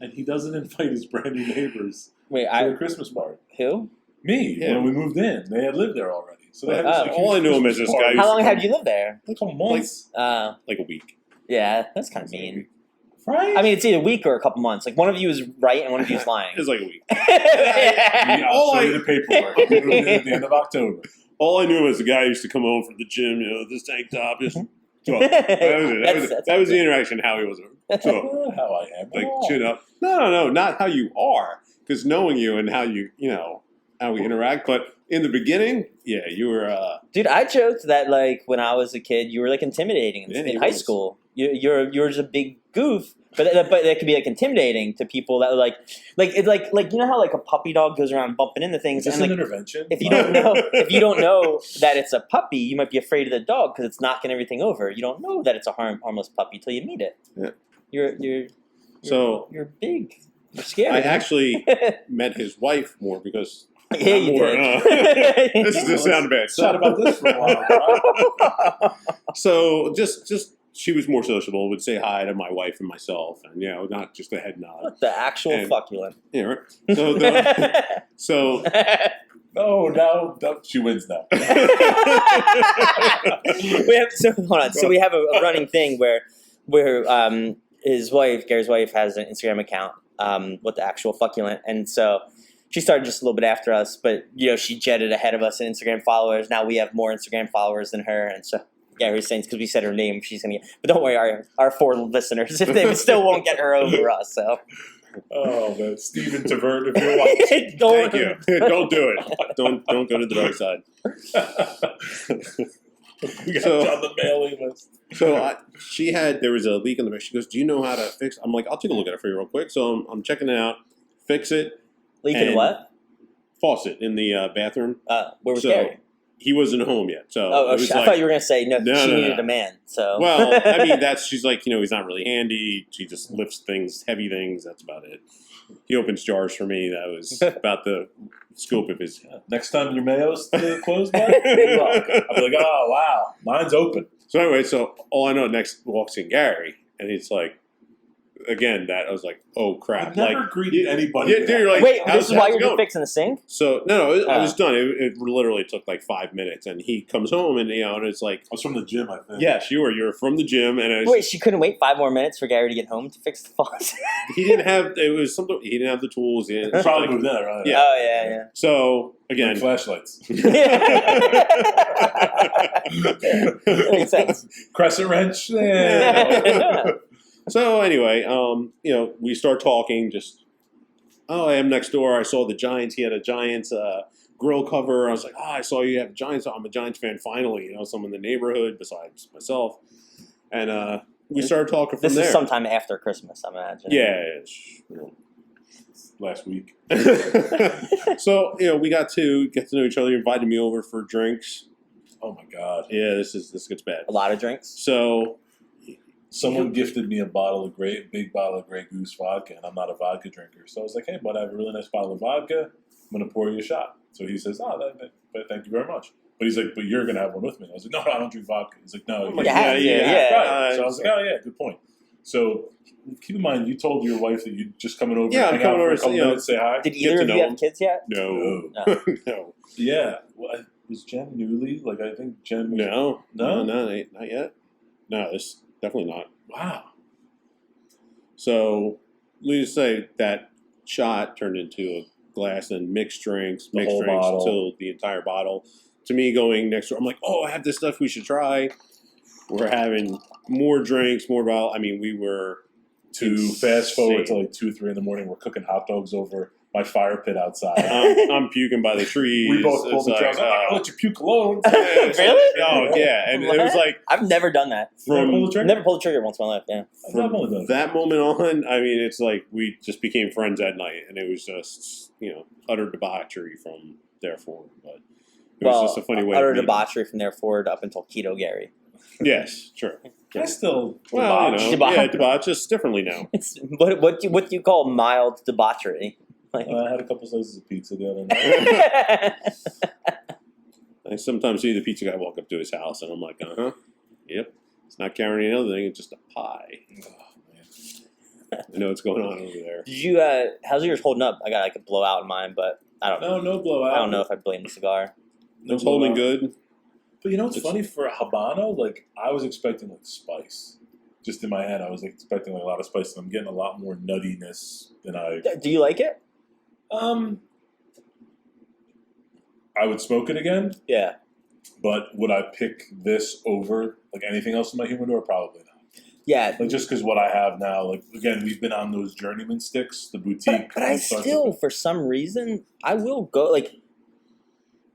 and he doesn't invite his brand new neighbors to a Christmas party.
Who?
Me. Yeah. When we moved in, they had lived there already. So they had
all I knew him as this guy.
How long had you lived there?
Like a month.
Like a week.
Yeah, that's kind of mean.
Right?
I mean, it's either a week or a couple months. Like, one of you is right and one of you is lying.
It's like a week.
I'll show you the paperwork. We moved in at the end of October.
All I knew was the guy used to come home from the gym, this tank top. Just, that was the interaction. How he was.
How I am.
Like, chin up. No, not how you are. Because knowing you and how you, how we interact. But in the beginning, yeah, you were.
Dude, I joked that like when I was a kid, you were like intimidating in high school. You're just a big goof, but that could be like intimidating to people that are like you know how like a puppy dog goes around bumping into things.
Is this
And
an
like
intervention?
if you don't know that it's a puppy, you might be afraid of the dog because it's knocking everything over. You don't know that it's a harmless puppy till you meet it.
Yeah.
You're big. You're scary.
I actually met his wife more because.
Yeah, you did.
This is the sound bad.
Chat about this for a while. Right?
So just she was more sociable. Would say hi to my wife and myself, and not just a head nod.
What the actual fuculent?
Yeah, right. So
Oh, no, she wins now.
Hold on. So we have a running thing where his wife, Gary's wife, has an Instagram account with the actual fuculent, and so she started just a little bit after us, but she jetted ahead of us in Instagram followers. Now we have more Instagram followers than her, and so Gary's saying because we said her name, she's gonna get. But don't worry, our 4 listeners, if they still won't get her over us. So.
Oh man, Steven Tavert, if you're watching,
thank you. Don't do it. Don't go to the dark side.
We got on the mailing list.
So there was a leak in the. She goes, "Do you know how to fix?" I'm like, "I'll take a look at it for you real quick." So I'm checking it out. Fix it.
Leak in what?
Faucet in the bathroom.
Where was Gary?
He wasn't home yet. So
I thought you were going to say no. She needed a man. So
well, I mean, she's like, he's not really handy. She just lifts things, heavy things. That's about it. He opens jars for me. That was about the scope of his.
Next time your mayo's closed, man, good luck. I'll be like, oh wow, mine's open.
So anyway, all I know next walks in Gary, and it's like. Again, I was like, "Oh crap!"
I've never greeted anybody.
Yeah, dude, you're like,
wait, this is why you're fixing the sink?
So no, I was done. It literally took like 5 minutes, and he comes home, and and it's like,
I was from the gym, I think.
Yes, you were. You're from the gym, and
wait, she couldn't wait 5 more minutes for Gary to get home to fix the faucet.
He didn't have. It was something. He didn't have the tools.
Probably moved in, right?
Yeah.
Oh yeah.
So again,
like flashlights.
Makes sense.
Crescent wrench. Yeah.
So anyway, we start talking. I am next door. I saw the Giants. He had a Giants grill cover. I was like, I saw you have Giants. I'm a Giants fan finally. Someone in the neighborhood besides myself. And we started talking from there.
This is sometime after Christmas, I imagine.
Yeah.
Last week.
So we got to get to know each other. He invited me over for drinks.
Oh my god.
Yeah, this gets bad.
A lot of drinks.
So.
Someone gifted me a big bottle of Grey Goose vodka, and I'm not a vodka drinker. So I was like, hey, bud, I have a really nice bottle of vodka. I'm going to pour you a shot. So he says, thank you very much. But he's like, but you're going to have one with me. I was like, no, I don't drink vodka. He's like, no.
Yeah.
Right. So I was like, oh, yeah, good point. So keep in mind, you told your wife that you're just coming over
I'm coming over
for a couple minutes, say hi.
Did either of you have kids yet?
No. No.
Yeah. Well, was Jen newly? Like, I think Jen was...
No, not yet. No, this... Definitely not.
Wow.
So, let's say that shot turned into a glass and mixed drinks until the entire bottle. To me, going next door, I'm like, I have this stuff we should try. We're having more drinks, more bottle. I mean, we were
fast forward to like 2 or 3 in the morning. We're cooking hot dogs over my fire pit outside.
I'm puking by the trees.
We both pulled the trigger. I'll let you puke alone.
Really?
Oh, yeah. And it was like...
I've never done that.
Never pulled the trigger
once in my life, yeah.
From that moment on, I mean, it's like we just became friends that night. And it was just, utter debauchery from there forward. But it was just a funny way
utter debauchery from there forward up until Keto Gary.
Yes, sure.
I still
debauch just differently now.
What do you call mild debauchery?
I had a couple slices of pizza the other night.
I sometimes see the pizza guy walk up to his house, and I'm like, yep. It's not carrying anything; it's just a pie. Oh man, I know what's going on over there.
Did you? How's yours holding up? I got like a blowout in mine, but I don't know.
No blowout.
I don't know if I blame the cigar.
It's holding good.
But it's funny for a Habano. Like I was expecting like spice. Just in my head, I was expecting like a lot of spice, and I'm getting a lot more nuttiness than I.
Do you like it?
I would smoke it again.
Yeah.
But would I pick this over like anything else in my humidor? Probably not.
Yeah.
Like just because what I have now, like again, we've been on those journeyman sticks, the boutique.
But I still, for some reason, I will go like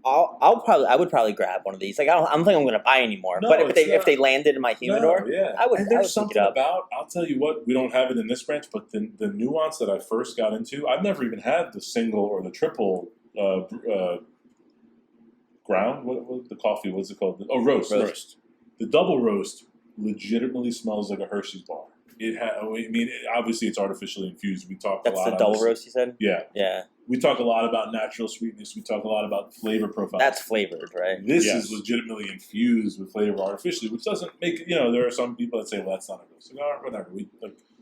I would probably grab one of these. Like I don't think I'm going to buy anymore.
No,
but
it's
if they landed in my humidor,
yeah.
I would.
And
I
there's
would
something
pick it up.
about. I'll tell you what. We don't have it in this branch, but the Nuance that I first got into, I've never even had the single or the triple ground. What the coffee? What's it called? Oh, roast. The double roast legitimately smells like a Hershey's bar. Obviously it's artificially infused. We talk a lot.
That's the double roast you said.
Yeah.
Yeah.
We talk a lot about natural sweetness. We talk a lot about flavor profiles.
That's flavored, right?
This is legitimately infused with flavor artificially, which doesn't make there are some people that say, "Well, that's not a real cigar." Whatever.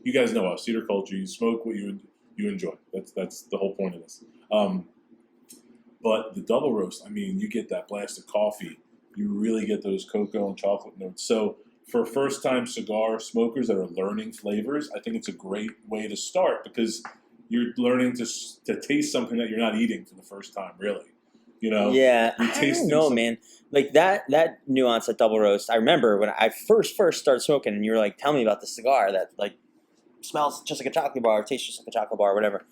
You guys know us, Cedar Culture. You smoke what you enjoy. That's the whole point of this. But the double roast, you get that blast of coffee. You really get those cocoa and chocolate notes. So for first-time cigar smokers that are learning flavors, I think it's a great way to start because you're learning to taste something that you're not eating for the first time, really.
Yeah, I don't know, man. Like that Nuance, that double roast. I remember when I first started smoking, and you were like, "Tell me about the cigar that like smells just like a chocolate bar, or tastes just like a chocolate bar, or whatever."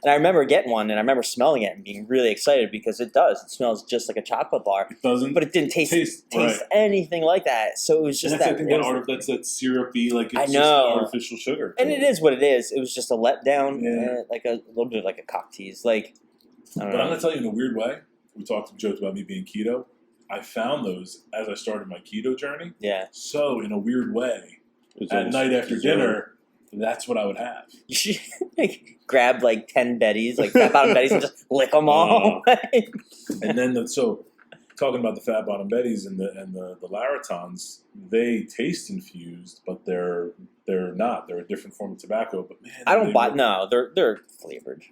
And I remember getting one, and I remember smelling it and being really excited because it does. It smells just like a chocolate bar.
It doesn't,
but it didn't taste
right.
anything like that. So it was just
that's that syrupy, like it's just artificial sugar.
And it is what it is. It was just a letdown, like a little bit like a cock tease. Like,
I'm gonna tell you in a weird way. We joked about me being keto. I found those as I started my keto journey.
Yeah.
So in a weird way, at night after dinner, that's what I would have.
You should grab 10 Betties, fat bottom Betties, and just lick them all.
And then talking about the fat bottom Betties and the Laratons, they taste infused, but they're not. They're a different form of tobacco. But man,
I don't buy. No, they're flavored.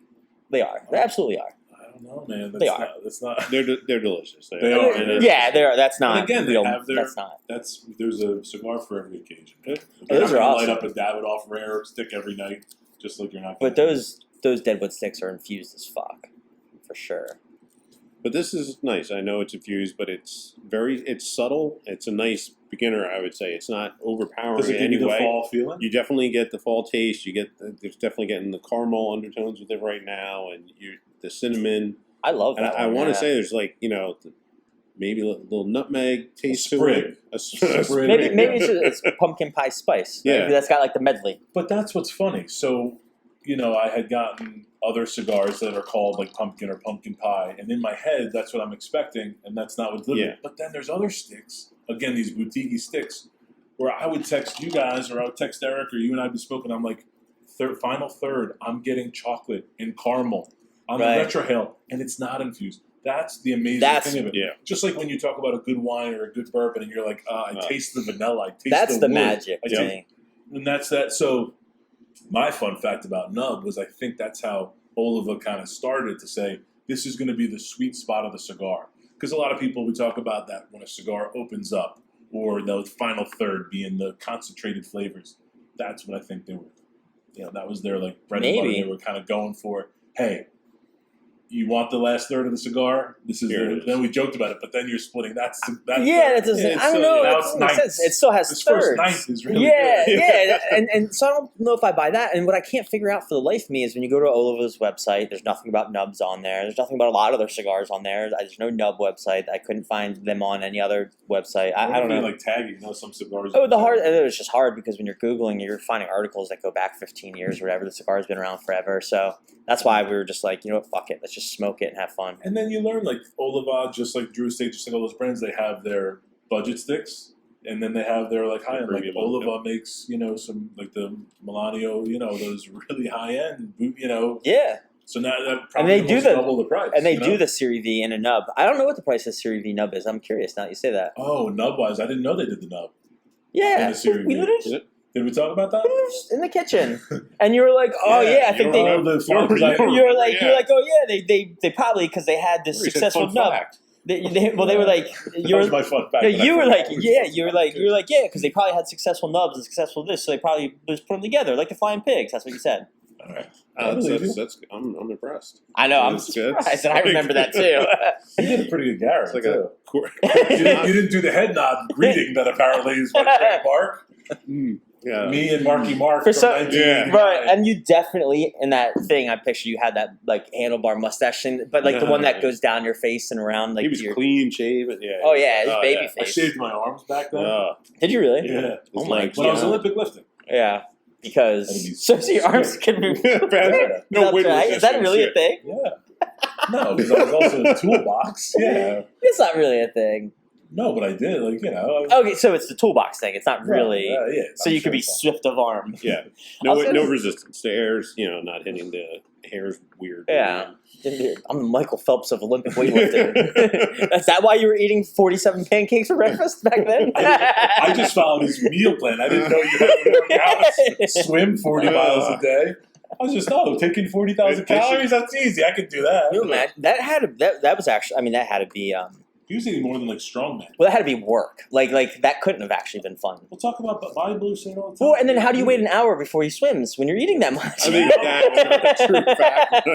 They are. They absolutely are.
I don't know, man.
They are.
That's not.
They're delicious.
They are.
Yeah, they are. That's not.
But again,
real,
they have
that's not.
There's a cigar for every occasion.
Those are awesome.
Light up a Davidoff Rare stick every night, just like you're not.
But those Deadwood sticks are infused as fuck, for sure.
But this is nice. I know it's infused, but it's subtle. It's a nice beginner, I would say. It's not overpowering
Does it
in
give
any
you the
way.
fall feeling?
You definitely get the fall taste. There's definitely getting the caramel undertones with it right now, and the cinnamon.
I love
and
that.
I want to say there's maybe a little nutmeg taste to
sprig.
it.
Maybe it's pumpkin pie spice. Right?
Yeah,
that's got the medley.
But that's what's funny. So, I had gotten other cigars that are called pumpkin or pumpkin pie, and in my head, that's what I'm expecting, and that's not what's delivered. Yeah. But then there's other sticks, again, these boutique sticks, where I would text you guys, or I would text Eric, or you and I'd be smoking. I'm like, final third, I'm getting chocolate and caramel on the retrohale, and it's not infused. That's the amazing thing of it.
Yeah.
Just like when you talk about a good wine or a good bourbon, and you're like, I taste the vanilla, I taste
that's the
wood.
magic thing.
And that's that. So my fun fact about nub was I think that's how Oliva kind of started to say, this is going to be the sweet spot of the cigar. Because a lot of people, we talk about that when a cigar opens up, or the final third being the concentrated flavors. That's what I think they were, that was their bread and butter. They were kind of going for, hey, you want the last third of the cigar? This is then we joked about it, but then you're splitting. That
that doesn't. I don't know.
Now it's ninths.
It still has
this
thirds.
First ninth is really
good.
Yeah.
And so I don't know if I buy that. And what I can't figure out for the life of me is when you go to Oliva's website, there's nothing about nubs on there. There's nothing about a lot of their cigars on there. There's no nub website. I couldn't find them on any other website. I don't know.
Tagging, some cigars.
Oh, it was just hard because when you're Googling, you're finding articles that go back 15 years or whatever. The cigar's been around forever. So that's why we were just like, fuck it. Let's just smoke it and have fun.
And then you learn Oliva, just like Drew Estate, just like all those brands, they have their budget sticks, and then they have their high end. Oliva makes some the Milanio, those really high end,
Yeah.
So now that probably double the price.
And they do the Series V in a nub. I don't know what the price of the Series V nub is. I'm curious now that you say that.
Oh, nub wise, I didn't know they did the nub.
Yeah.
In the Series V. Did we talk about that?
In the kitchen, and you were like, "Oh yeah, I think they." You're like, "Oh yeah, they probably because they had this successful nub." They were like,
"That was my fun fact."
No, you were like, "Yeah," you were like, "Yeah," because they probably had successful nubs and successful this, so they probably just put them together like the Flying Pigs. That's what you said.
All right.
I'm impressed.
I know. I'm surprised, and I remember that too.
You did a pretty good Garrett.
It's
you didn't do the head nod greeting that apparently is my trademark.
Yeah.
Me and Marky Mark
For
from
some-
1989.
Right, and you definitely in that thing. I picture you had that like handlebar mustache thing, but like the one that goes down your face and around. Like
he was
your,
clean shaven. Yeah.
Oh yeah, his baby
I
face.
shaved my arms back then.
Did you really?
Yeah.
Oh my
When I was
God.
Olympic lifting.
Yeah, because
That'd be
so your arms can move.
No wind
right. Is that really a thing?
Yeah. No, because I was also in the toolbox. Yeah.
It's not really a thing.
No, but I did. Like, you know.
Okay, so it's the toolbox thing. It's not really.
Yeah.
So
I'm
you
sure
could be
it's not.
swift of arm.
Yeah.
I was
No,
gonna-
no resistance. The hair's, not hitting the hair's weird.
Yeah. I'm the Michael Phelps of Olympic weightlifting. Is that why you were eating 47 pancakes for breakfast back then?
I just followed his meal plan. I didn't know you had to work out, swim 40 miles a day. I was just taking 40,000 calories. That's easy. I could do that.
You imagine, that was actually. I mean, that had to be.
He was eating more than like strongman.
Well, that had to be work. Like that couldn't have actually been fun.
We'll talk about bodybuilders saying all the time.
Well, and then how do you wait an hour before he swims when you're eating that much?
I think that's a true fact.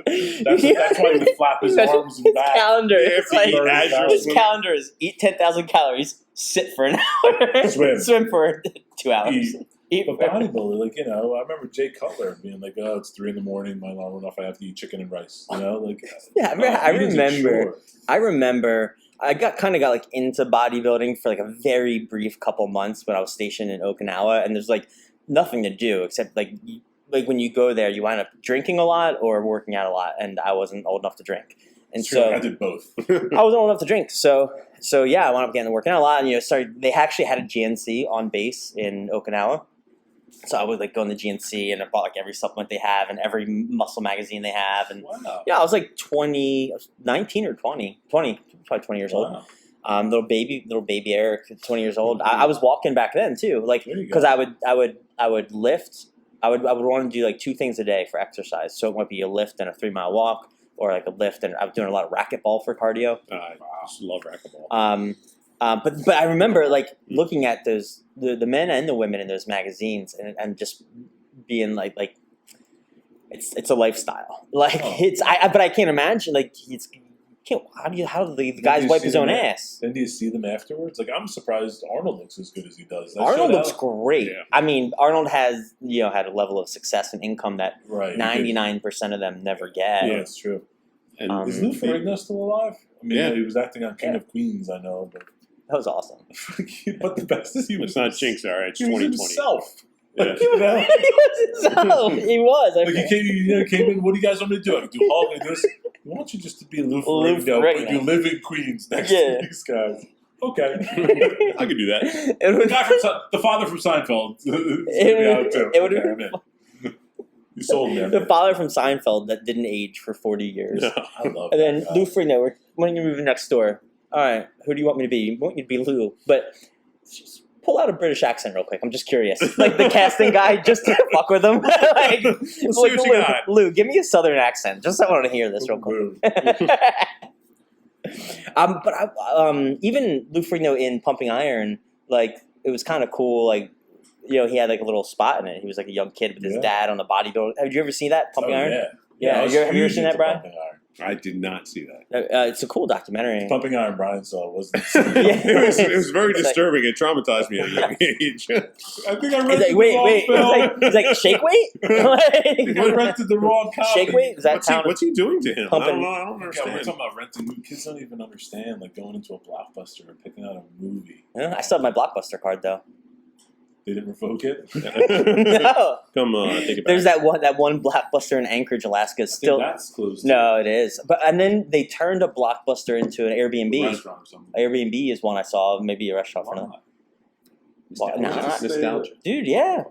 That's why he would flap his arms and
His
back.
calendar.
Yeah,
It's
if you
like
eat as you're
his
swimming.
calendar is eat 10,000 calories, sit for an hour,
Swim.
for 2 hours. Eat
But bodybuilder, like, I remember Jay Cutler being like, "Oh, it's 3 a.m. My alarm went off. I have to eat chicken and rice." Like,
Yeah, I
eating's a
remember.
chore.
I remember. I got like into bodybuilding for like a very brief couple months when I was stationed in Okinawa, and there's like nothing to do except like when you go there, you wind up drinking a lot or working out a lot, and I wasn't old enough to drink, and
Sure,
so
I did both.
I wasn't old enough to drink. So yeah, I wound up getting to working out a lot, and they actually had a GNC on base in Okinawa. So I would like go in the GNC and I bought like every supplement they have and every muscle magazine they have. And
Wow.
yeah, I was like 19 or 20, probably 20 years old.
Wow.
Little baby Eric, 20 years old. I was walking back then too, like
There you go.
because I would lift. I would want to do like 2 things a day for exercise. So it might be a lift and a 3-mile walk, or like a lift and I was doing a lot of racquetball for cardio.
I just love racquetball.
But I remember like looking at those the men and the women in those magazines and just being like it's a lifestyle. Like but I can't imagine like how do the guys
you
wipe
see
his own
them
ass?
Then do you see them afterwards? Like, I'm surprised Arnold looks as good as he does. That
Arnold
showed
looks
out.
great.
Yeah.
I mean, Arnold has had a level of success and income that
Right.
99% of them never get.
Yeah, it's true.
And
Is Lou Ferrigno still alive? I mean,
Yeah.
he was acting on King
Yeah.
of Queens, I know, but
That was awesome.
but the best is he was
it's not Jinx, all right. It's
He was
2020.
himself.
Yeah.
Like, you know?
He was himself. He was.
Like he came in. What do you guys want me to do? I can do Hulk and this. Why don't you just be Lou
Lou
Ferrigno,
Ferrigno.
but you live in Queens next
Yeah.
to these guys? Okay.
I could do that.
It was,
The father from Seinfeld.
It would have been
You sold me.
the father from Seinfeld that didn't age for 40 years.
I love
And then
that guy.
Lou Ferrigno, when you move next door, all right, who do you want me to be? I want you to be Lou, but just pull out a British accent real quick. I'm just curious. Like the casting guy, just to fuck with him. Like,
see what you got.
Lou, give me a southern accent. Just I want to hear this real quick.
Lou.
Even Lou Ferrigno in Pumping Iron, like it was kind of cool. Like he had like a little spot in it. He was like a young kid with his
Yeah.
dad on the bodybuilder. Have you ever seen that Pumping
Oh,
Iron?
Yeah.
Yeah,
I was
have you ever
huge
seen that,
into
Bryan?
Pumping Iron.
I did not see that.
It's a cool documentary.
Pumping Iron Bryan saw wasn't.
Yeah.
It was very
It's like-
disturbing. It traumatized me at a young age.
I think I
He's
rented
like, wait.
the wrong film.
He's like shake weight.
I rented the wrong copy.
Shake weight. Is that count?
What's he doing to him? I
Pumping-
don't know. I don't
Yeah, we're
understand.
talking about renting. Kids don't even understand, like going into a Blockbuster and picking out a movie.
Yeah, I still have my Blockbuster card though.
They didn't revoke it.
No,
Come on, take it back.
there's that one Blockbuster in Anchorage, Alaska.
I think
Still,
that's closed.
no, it is. And then they turned a Blockbuster into an
A
Airbnb.
restaurant or something.
Airbnb is one I saw. Maybe a restaurant for
Why
them.
not?
Well,
Why
nah.
not stay
Nostalgia.
Dude, yeah.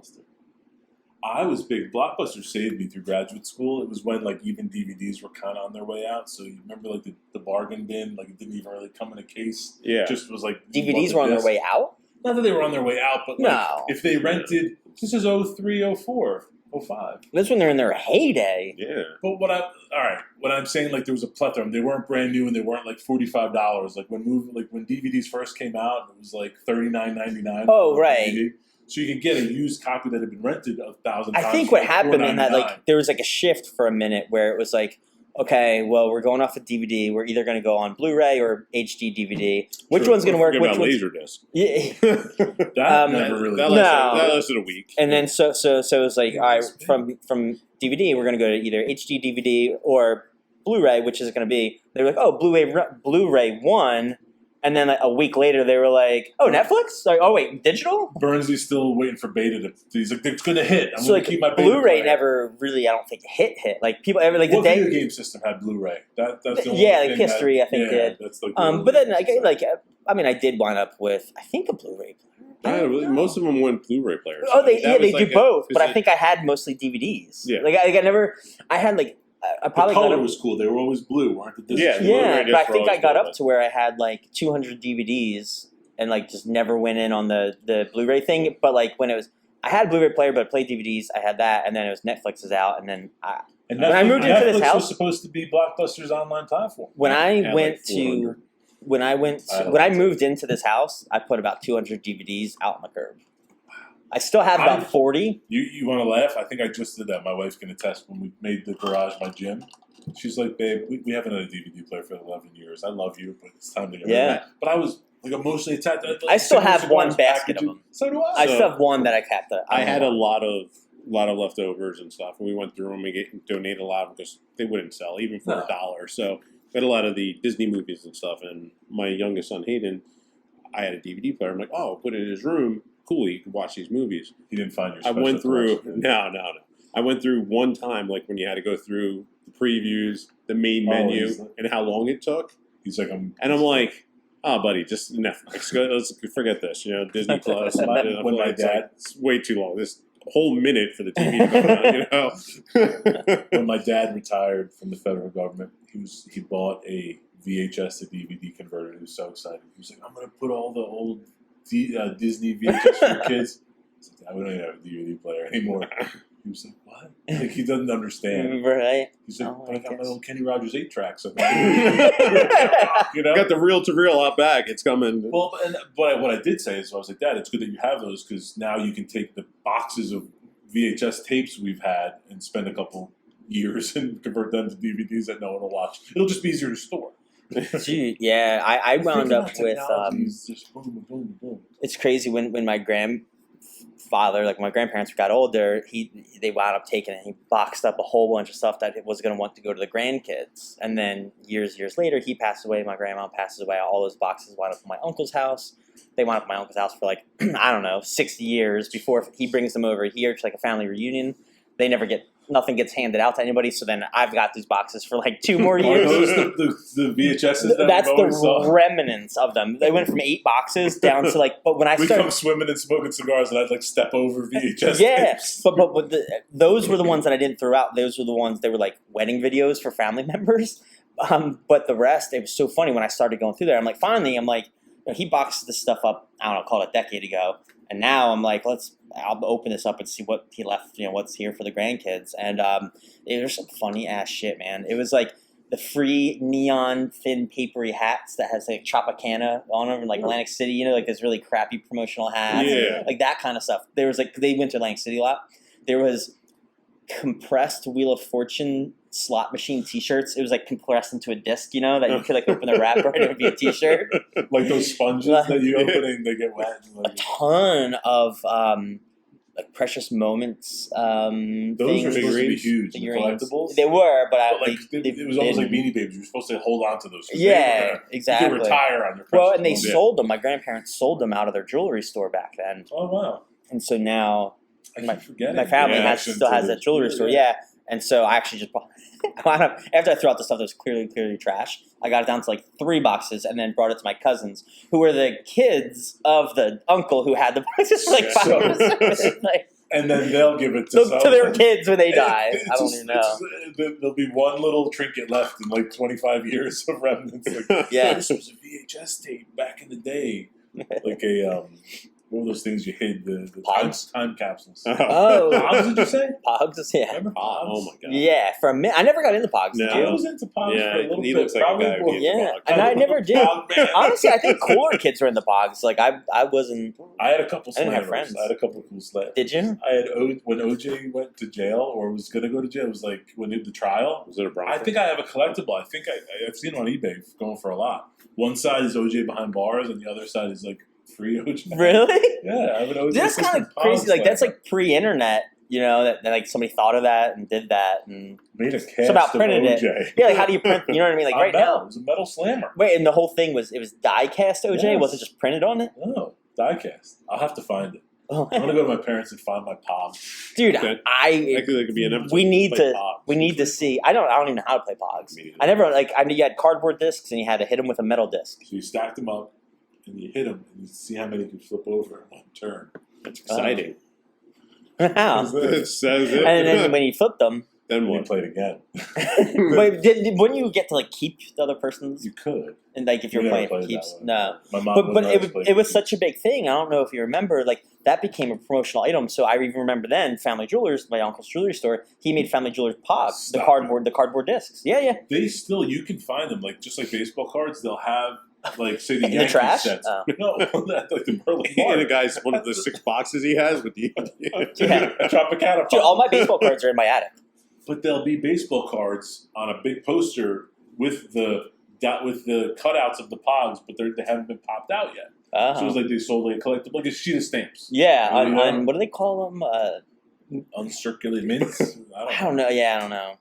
I was big. Blockbuster saved me through graduate school. It was when like even DVDs were kind of on their way out. So you remember like the bargain bin, like it didn't even really come in a case.
Yeah.
It just was like
DVDs were on their way out.
Not that they were on their way out, but like,
No.
if they rented, this is 03, 04, 05.
That's when they're in their heyday.
Yeah.
But what I'm saying, like there was a plethora. They weren't brand new and they weren't like $45. Like when DVDs first came out, it was like $39.99.
Oh,
for a
right.
DVD. So you could get a used copy that had been rented 1,000 times.
I think what
for
happened in that,
$4.99.
like, there was like a shift for a minute where it was like okay, well, we're going off a DVD. We're either going to go on Blu-ray or HD DVD. Which one's going to work? Which one's
Laserdisc?
Yeah.
That never really.
That lasted a week.
And then so it was like, all right, from DVD, we're going to go to either HD DVD or Blu-ray, which is it going to be? They were like, oh, Blu-ray 1. And then like, a week later, they were like, "Oh, Netflix? Like, oh wait, digital?"
Burnsley's still waiting for beta to. He's like, "It's going to hit. I'm
So
going
like,
to keep my beta
Blu-ray
player."
never really, I don't think hit. Like people ever like
What
the day.
video game system had Blu-ray? That's the only
Yeah, like
thing
PS3, I think did.
That's like
But then I mean, I did wind up with I think a Blu-ray player.
Most of them went Blu-ray players.
Oh, they do both, but I think I had mostly DVDs.
Yeah.
Like I had like. I probably
the color
got up,
was cool. They were always blue, weren't the discs?
Yeah,
yeah,
Blu-ray
but I
discs were
think I
always
got
blue.
up to where I had like 200 DVDs and like just never went in on the Blu-ray thing. But like when it was, I had a Blu-ray player, but I played DVDs. I had that, and then it was Netflix is out, and then
And
when I moved into this
Netflix
house,
was supposed to be Blockbuster's online platform.
when I
Yeah,
went
like
to
400.
when I moved into this house, I put about 200 DVDs out on the curb. I still have about 40.
You want to laugh? I think I just did that. My wife can attest when we made the garage my gym. She's like, babe, we haven't had a DVD player for 11 years. I love you, but it's time to get rid of that. But I was like emotionally attached.
I still have one basket of them.
So do I.
I still have one that I kept.
I had a lot of leftovers and stuff, and we went through them and donated a lot of them because they wouldn't sell even for $1. So we had a lot of the Disney movies and stuff. And my youngest son Hayden, I had a DVD player. I'm like, oh, put it in his room. Cool, you can watch these movies.
You didn't find your.
I went through.
collection.
No. I went through one time, like when you had to go through the previews, the main menu, and how long it took.
He's like,
I'm like, oh, buddy, just Netflix. Let's forget this. Disney Plus.
When my dad,
it's way too long. This whole minute for the TV to come on.
when my dad retired from the federal government, he bought a VHS to DVD converter. He was so excited. He was like, I'm going to put all the old Disney VHS for your kids. I said, Dad, we don't even have a DVD player anymore. He was like, what? Like, he doesn't understand.
Right.
He's like,
Oh,
but I got
I
my
guess.
old Kenny Rogers 8-track. So
Got the reel-to-reel out back. It's coming.
Well, but what I did say is, I was like, Dad, it's good that you have those because now you can take the boxes of VHS tapes we've had and spend a couple years and convert them to DVDs that no one will watch. It'll just be easier to store.
Gee, yeah, I wound up with.
Just boom, boom, boom.
It's crazy when my grandfather, like my grandparents got older, they wound up taking it. He boxed up a whole bunch of stuff that was going to want to go to the grandkids. And then years later, he passed away. My grandma passes away. All those boxes wound up at my uncle's house. They wound up at my uncle's house for like I don't know 60 years before he brings them over here to like a family reunion. They never nothing gets handed out to anybody. So then I've got these boxes for like 2 more years.
Are those the VHSs that
That's
we've always saw?
the remnants of them. They went from 8 boxes down to like. But when I
We
started,
come swimming and smoking cigars, and I'd like step over VHS.
yeah,
tapes.
but those were the ones that I didn't throw out. Those were the ones they were like wedding videos for family members. But the rest, it was so funny when I started going through there. I'm like, finally, he boxed this stuff up. I don't know, call it a decade ago, and now I'm like, I'll open this up and see what he left. What's here for the grandkids. And there's some funny ass shit, man. It was like the free neon thin papery hats that has like Tropicana on them in like Atlantic City. Like this really crappy promotional hats, like that kind of stuff. There was like they went to Atlantic City a lot. There was compressed Wheel of Fortune slot machine T-shirts. It was like compressed into a disc, that you could like open the wrapper and it would be a T-shirt.
Like those sponges that you open and they get wet. And
A ton of like precious moments.
those
things.
were supposed to be huge. The
Figurines.
collectibles.
They were, but
It was almost like Beanie Babies. You were supposed to hold on to those.
Yeah,
You
exactly.
could retire on your.
Well, and they
precious
sold them. My grandparents sold them out of their jewelry store back then,
Oh wow!
and so now
I
my
keep forgetting.
my family
Yeah,
still has that jewelry store. Yeah, and so I actually just bought. After I threw out the stuff that was clearly trash, I got it down to like 3 boxes, and then brought it to my cousins, who were the kids of the uncle who had the boxes.
And then they'll give it to
their kids when they die.
It's
I don't
just-
even know.
There'll be one little trinket left in like 25 years of remnants. Like,
Yeah.
this was a VHS tape back in the day, like a what were those things you hid? The
Pogs?
time capsules.
Oh,
Pogs, did you say?
Pogs, yeah.
Remember Pogs?
Oh my god.
Yeah, for a minute. I never got into Pogs,
No.
did
I
you?
was into Pogs
Yeah,
for a little
he
bit.
looks like a
Probably
guy who'd
more-
be into
Yeah,
Pogs.
and I never did.
Pog man.
Honestly, I think cooler kids were in the Pogs. Like, I wasn't.
I had a couple
I didn't have
slammers.
friends.
I had a couple cool slammers.
Did you?
I had when OJ went to jail or was going to go to jail. It was like when the trial.
Was it a Bronco?
I think I have a collectible. I think I've seen it on eBay going for a lot. One side is OJ behind bars, and the other side is like free OJ.
Really?
Yeah, I have an OJ.
That's kind of crazy. Like, that's like pre-internet. You know, that like somebody thought of that and did that, and
made a cast
somehow
of
printed
OJ.
it. Yeah, like how do you print? You know what I mean? Like
On
right
metal.
now.
It was a metal slammer.
Wait, and the whole thing was die cast OJ?
Yes.
Was it just printed on it?
Oh, die cast. I'll have to find it.
Oh.
I'm gonna go to my parents and find my Pog.
Dude,
Okay.
I
Actually, there could be an episode.
we need
Play
to
Pogs.
we need to see. I don't even know how to play Pogs.
Me neither.
I never I knew you had cardboard discs and you had to hit them with a metal disc.
So you stacked them up and you hit them and you see how many you can flip over in one turn.
That's exciting.
Wow.
That says it.
And then when you flipped them,
then
And you
what?
played again.
wait, wouldn't you get to like keep the other person's?
You could.
And like if you're
We never
playing for
played
keeps,
that way.
no.
My mom
But
wouldn't let us
it
play
it was
for
such a big thing. I don't know if you remember, like that became a promotional item. So I even remember then Family Jewelers, my uncle's jewelry store. He made Family Jewelers Pogs,
Stop
the cardboard discs. Yeah, yeah.
They still, you can find them, like just like baseball cards, they'll have, like, say the
In the
Yankees
trash?
sets.
Oh.
No, that's like the Merlin
And the
Mark.
guy's one of the 6 boxes he has with the.
Yeah.
Tropicana.
Dude, all my baseball cards are in my attic.
But there'll be baseball cards on a big poster with the cutouts of the Pogs, but they haven't been popped out yet. So it was like they sold like a collectible, like a sheet of stamps.
Yeah,
Really,
on what do they call them?
Uncirculated mints?
I don't know. Yeah, I don't know.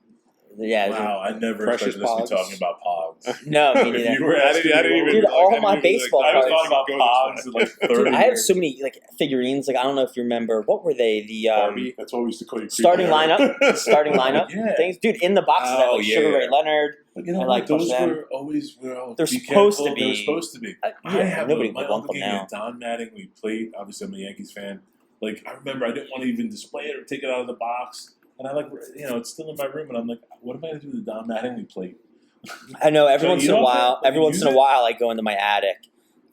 Yeah.
Wow, I never
Precious
expected us to be
Pogs.
talking about Pogs.
No, me
If
neither.
you were asking
I didn't
me what
even-
Dude,
we-
all
I didn't
my
even,
baseball
I was
cards.
talking about Pogs in like 30
Dude, I have
years.
so many like figurines. Like I don't know if you remember. What were they? The
Barbie.
That's what we used to call you.
starting
creepy
lineup. Starting lineup
Yeah.
things, dude. In the boxes, I had,
Oh,
like
yeah.
Sugar Ray Leonard.
But you know
I
what?
like
Those
them.
were always
They're
be
supposed to
careful.
be.
They were supposed to be.
Yeah,
I have
nobody
my
would want
uncle
them
gave me
now.
a Don Mattingly. We played. Obviously, I'm a Yankees fan. Like I remember, I didn't want to even display it or take it out of the box. And I it's still in my room, and I'm like, what am I going to do with the Don Mattingly plate?
I know every
So
once
you
in a
don't
while.
think-
Every
you
once
use
in a
it?
while, I go into my attic,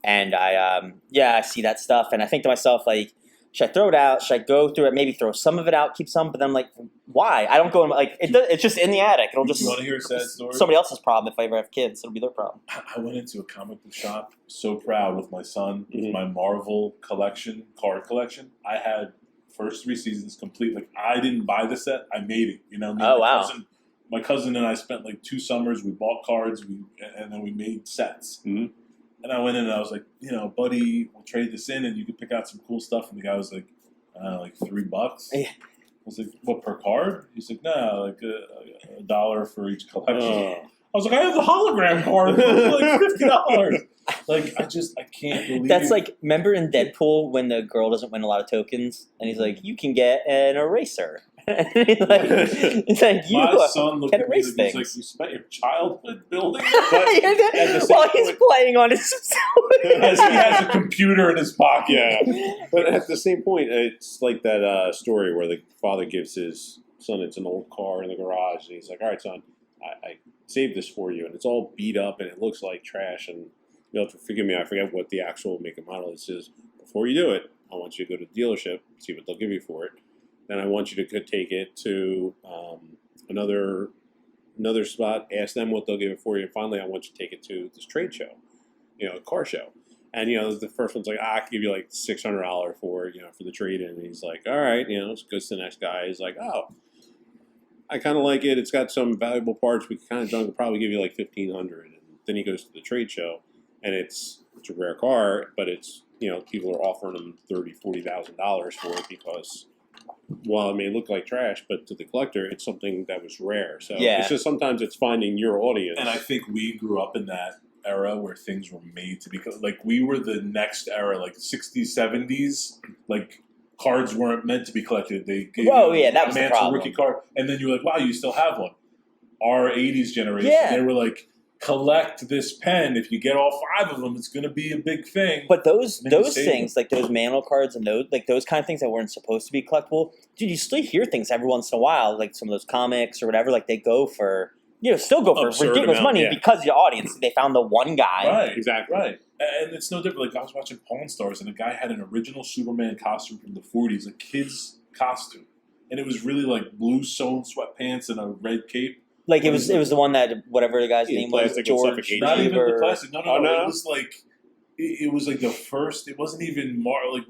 and I see that stuff, and I think to myself like, should I throw it out? Should I go through it? Maybe throw some of it out, keep some. But then I'm like, why? I don't go in it's just in the attic. It'll just
You want to hear a sad story?
somebody else's problem if I ever have kids. It'll be their problem.
I went into a comic book shop, so proud with my son, with
Mhm.
my Marvel collection, card collection. I had first 3 seasons complete. Like I didn't buy the set, I made it. You know, me and
Oh, wow.
My cousin and I spent like 2 summers. We bought cards, and then we made sets.
Mhm.
And I went in and I was like, buddy, we'll trade this in, and you can pick out some cool stuff. And the guy was like, like $3.
Yeah.
I was like, what, per card? He's like, no, like a $1 for each collection.
Oh.
I was like, I have the hologram card for like $50. Like, I can't believe
That's like, remember in Deadpool when the girl doesn't win a lot of tokens, and he's like, you can get an eraser. It's like you
my son looked
can
at me
erase
and he's
things.
like, you spent your childhood building it? But at the same
while he's
point-
playing on his
as he has a computer in his pocket.
Yeah. But at the same point, it's like that story where the father gives his son, it's an old car in the garage, and he's like, all right, son, I saved this for you, and it's all beat up, and it looks like trash, and you'll have to forgive me, I forget what the actual make and model is. Says, before you do it, I want you to go to the dealership, see what they'll give you for it. Then I want you to take it to another spot, ask them what they'll give it for you, and finally I want you to take it to this trade show, a car show. And, the first one's like, I can give you like $600 for the trade-in. And he's like, all right, it goes to the next guy. He's like, oh, I kind of like it. It's got some valuable parts. We kind of could probably give you like $1,500. And then he goes to the trade show, and it's a rare car, but it's, people are offering him $30,000, $40,000 for it because, well, it may look like trash, but to the collector, it's something that was rare. So
Yeah.
it's just sometimes it's finding your audience.
And I think we grew up in that era where things were made to be like we were the next era, like 60s, 70s, like cards weren't meant to be collected. They gave you
that
a
was the
Mantle
problem.
rookie card, and then you're like, wow, you still have one. Our 80s generation,
Yeah.
they were like, collect this pen. If you get all 5 of them, it's going to be a big thing.
But those
And then you
those
save
things, like those manual cards and those kind of things that weren't supposed to be collectible, dude, you still hear things every once in a while, like some of those comics or whatever, like they go for still go for
Absurd
ridiculous
amount,
money
yeah.
because the audience, they found the one guy.
Right,
Exactly.
right. And it's no different. Like I was watching Pawn Stars, and a guy had an original Superman costume from the '40s, a kid's costume, and it was really like blue sewn sweatpants and a red cape.
Like it was the one that whatever the guy's name was,
plastic
George.
suffocation.
Not even
Weaver.
the plastic. No.
Oh, no?
It was like it was like the first. It wasn't even like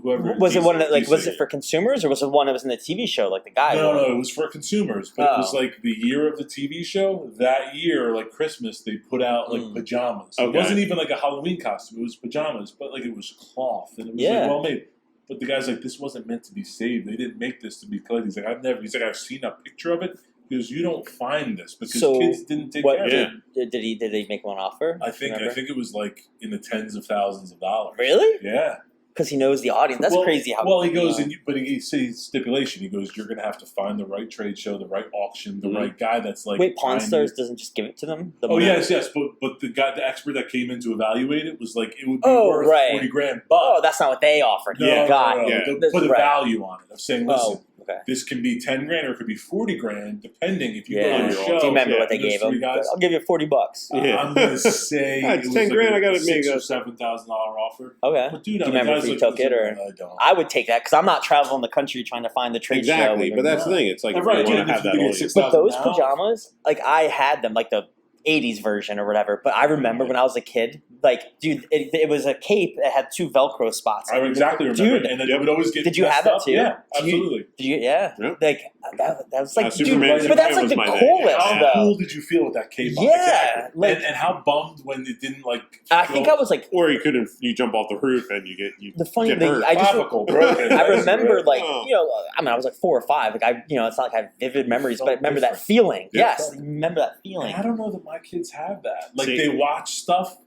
whoever.
Was it one that like
DC.
was it for consumers or was it one that was in the TV show like the guy?
No,
wore?
it was for consumers. But it was like the year of the TV show. That year, like Christmas, they put out like pajamas.
Okay.
It wasn't even like a Halloween costume. It was pajamas, but like it was cloth and it was like well made. But the guy's like, this wasn't meant to be saved. They didn't make this to be collected. He's like, He's like, I've seen a picture of it. Because you don't find this because kids didn't take care of it.
Did they make one offer?
I think it was like in the tens of thousands of dollars.
Really?
Yeah.
Because he knows the audience. That's crazy. How
he goes, but he says stipulation. He goes, you're going to have to find the right trade show, the right auction, the right guy that's like.
Wait, Pawn Stars doesn't just give it to them?
Yes, but the guy, the expert that came in to evaluate it was like, it would be worth $40,000.
Oh, that's not what they offered.
No,
God,
They'll put a value on it of saying, listen.
Okay.
This can be $10,000 or it could be $40,000, depending if you go to the show.
Do you remember what they gave him? I'll give you $40.
I'm gonna say
it's $10,000. I got to make
$6,000 or $7,000 offer.
Okay.
But dude,
do you remember if you took it or?
I don't.
I would take that because I'm not traveling the country trying to find the trade show.
Exactly, but that's the thing. It's like if you want to have that audience.
But those pajamas, like I had them, like the 80s version or whatever. But I remember when I was a kid, like, dude, it was a cape that had 2 Velcro spots.
I exactly remember. Dude, and then it would always get.
Did you have that too?
Yeah, absolutely.
Did you? Yeah. Like that was like, dude,
Superman
but that's like the coolest.
How cool did you feel with that cape?
Yeah,
exactly.
like,
and how bummed when it didn't like.
I think I was like,
or you jump off the roof and you get
the funny
get
thing.
hurt.
I remember like I mean I was like 4 or 5. Like it's not like I have vivid memories, but I remember that feeling. Yes, I remember that feeling.
And I don't know that my kids have that. Like they watch stuff,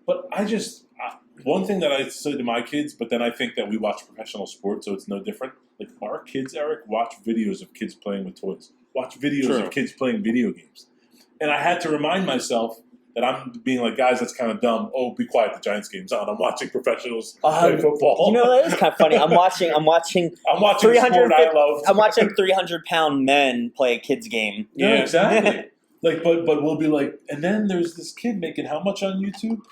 but one thing that I say to my kids, but then I think that we watch professional sports, so it's no different. Like our kids, Eric, watch videos of kids playing with toys. Watch videos of kids playing video games. And I had to remind myself that I'm being like, guys, that's kind of dumb. Oh, be quiet, the Giants game's on. I'm watching professionals play football.
You know, that is kind of funny. I'm watching
I'm watching sport I love.
I'm watching 300-pound men play a kid's game.
Yeah, exactly. Like, but we'll be like, and then there's this kid making how much on YouTube?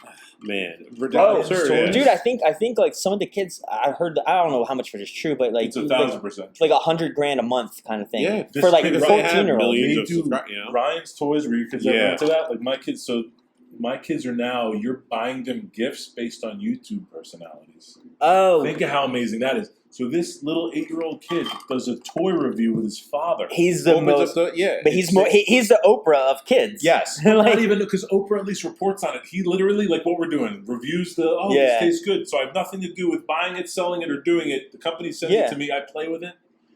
Man,
ridiculous. Dude, I think like some of the kids I heard. I don't know how much of it is true, but like
it's 1,000%,
like $100,000 a month kind of thing.
Yeah,
for like 14-year-olds.
Ryan's toys. Were your kids ever into that? Like my kids. So my kids are now. You're buying them gifts based on YouTube personalities.
Oh,
think of how amazing that is. So this little 8-year-old kid does a toy review with his father.
He's the most, but he's more. He's the Oprah of kids.
Yes, like, not even because Oprah at least reports on it. He literally, like what we're doing, reviews this tastes good. So I have nothing to do with buying it, selling it, or doing it. The company sends it to me. I play with it,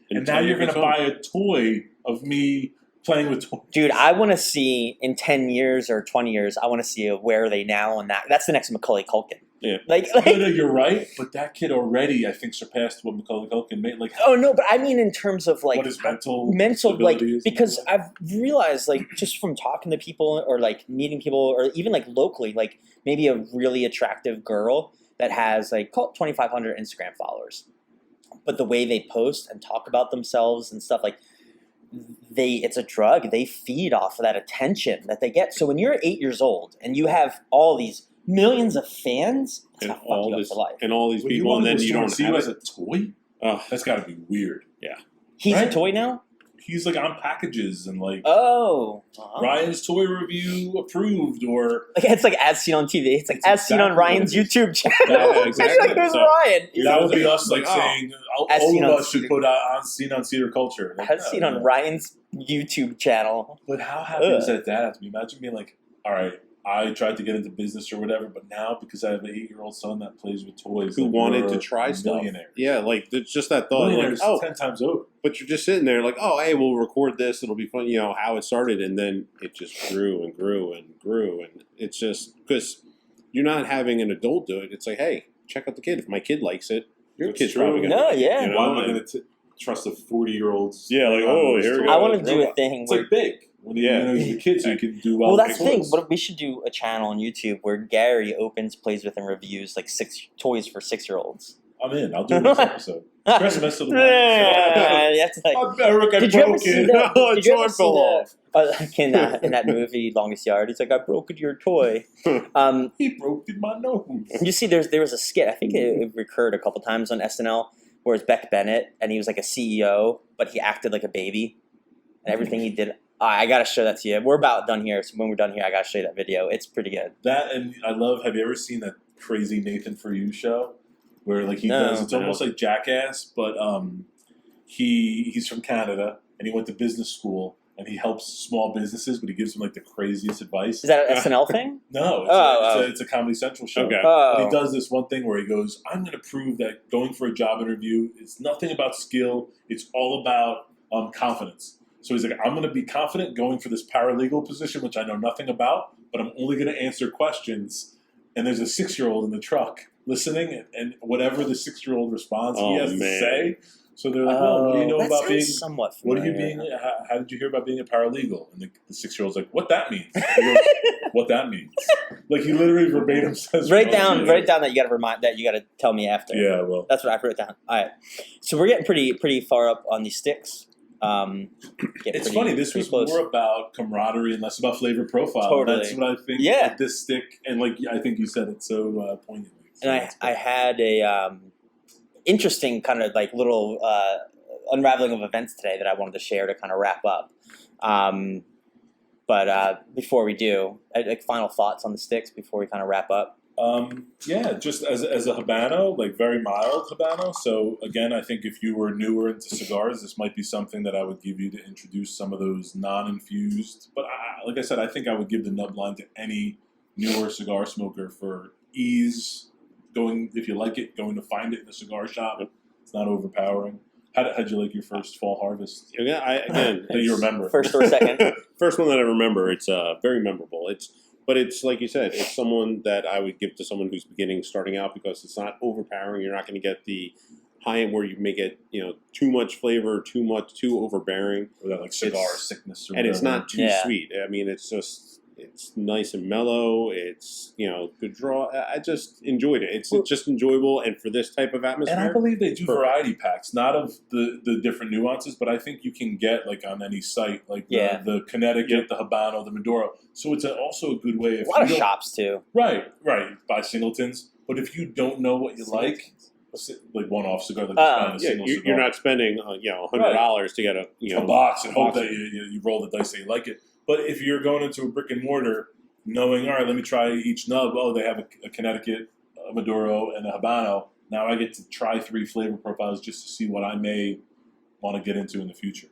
and now you're going to buy a toy of me playing with toys.
Dude, I want to see in 10 years or 20 years. I want to see where are they now, and that's the next Macaulay Culkin.
Yeah,
like
no, you're right, but that kid already, I think, surpassed what Macaulay Culkin made. Like,
oh no, but I mean in terms of like
what his mental
like because I've realized like just from talking to people or like meeting people or even like locally, like maybe a really attractive girl that has like 2,500 Instagram followers, but the way they post and talk about themselves and stuff like. It's a drug. They feed off of that attention that they get. So when you're 8 years old and you have all these millions of fans, that's gonna fuck you up for life.
And all these people, and then you don't
see you as a toy. That's got to be weird.
Yeah,
he's a toy now.
He's like on packages and like Ryan's toy review approved or
like it's like as seen on TV. It's like as seen on Ryan's YouTube channel.
Yeah, exactly.
Like who's Ryan?
That would be us like saying Oliva should put on seen on Cedar Culture. Like,
as seen on Ryan's YouTube channel.
But how happy does that dad have to be? Imagine being like, all right, I tried to get into business or whatever, but now because I have an 8-year-old son that plays with toys,
who wanted to try stuff, yeah, like it's just that thought, like,
10 times over.
But you're just sitting there like, oh, hey, we'll record this. It'll be fun. You know how it started, and then it just grew and grew and grew, and it's just because you're not having an adult do it. It's like, hey, check out the kid. If my kid likes it, your kid's probably gonna.
No, yeah.
You know, why am I going to trust a 40-year-old?
Yeah, like here we go.
I want to do a thing.
It's like big. When he's a kid, so you can do well.
Well, that's the thing. But we should do a channel on YouTube where Gary plays with, and reviews like 6 toys for 6-year-olds.
I'm in. I'll do it next episode. Christmas to the
You have to, like,
Eric, I
did you ever
broke
see
it.
that?
Oh,
Did you ever
George
see
fell off.
like in that movie Longest Yard? He's like, I broke your toy.
He broke my nose.
You see, there was a skit. I think it recurred a couple times on SNL where it's Beck Bennett and he was like a CEO, but he acted like a baby, and everything he did. I gotta show that to you. We're about done here, so when we're done here, I gotta show you that video. It's pretty good.
That, and I love. Have you ever seen that crazy Nathan For You show where like he
No.
does? It's almost like Jackass, but he's from Canada and he went to business school and he helps small businesses, but he gives them like the craziest advice.
Is that an SNL thing?
No, it's a Comedy Central show.
Okay.
But he does this one thing where he goes, I'm going to prove that going for a job interview, it's nothing about skill. It's all about confidence. So he's like, I'm going to be confident going for this paralegal position, which I know nothing about, but I'm only going to answer questions. And there's a 6-year-old in the truck listening, and whatever the 6-year-old responds, he has to say. So they're like, well, what do you know
that
about
sounds
being...
somewhat
What are you
familiar.
being? How did you hear about being a paralegal? And the 6-year-old's like, "What that means?" He goes, what that means? Like he literally verbatim says.
Write down that you got to remind that you got to tell me after.
Yeah, well,
That's what I wrote down. All right, so we're getting pretty far up on these sticks.
it's funny. This was
close.
more about camaraderie and less about flavor profile.
Totally.
That's what I think.
Yeah.
With this stick, and like I think you said it so poignantly. So
And I had a interesting kind of like little unraveling of events today that I wanted to share to kind of wrap up. But before we do, like final thoughts on the sticks before we kind of wrap up.
Yeah, just as a Habano, like very mild Habano. So again, I think if you were newer into cigars, this might be something that I would give you to introduce some of those non-infused. But like I said, I think I would give the nub line to any newer cigar smoker for ease. Going, if you like it, going to find it in a cigar shop. It's not overpowering. How'd you like your first Fall Harvest?
Again,
That you remember?
First or second?
First one that I remember. It's very memorable. But it's like you said, it's someone that I would give to someone who's starting out, because it's not overpowering. You're not going to get the high end where you may get too much flavor, too overbearing,
Or that like cigar sickness, or
and it's
whatever.
not too sweet. I mean, it's nice and mellow. It's good draw. I just enjoyed it. It's just enjoyable, and for this type of atmosphere.
And I believe they do variety packs, not of the different nuances, but I think you can get like on any site, like the Connecticut, the Habano, the Maduro. So it's also a good way. If
A lot of
you don't-
shops too.
Right. Buy singletons. But if you don't know what you like one-off cigar, like just buying a single cigar.
You're not spending $100 to get a
box and hope that you roll the dice that you like it. But if you're going into a brick and mortar, knowing, all right, let me try each nub. Oh, they have a Connecticut, a Maduro, and a Habano. Now I get to try 3 flavor profiles just to see what I may want to get into in the future.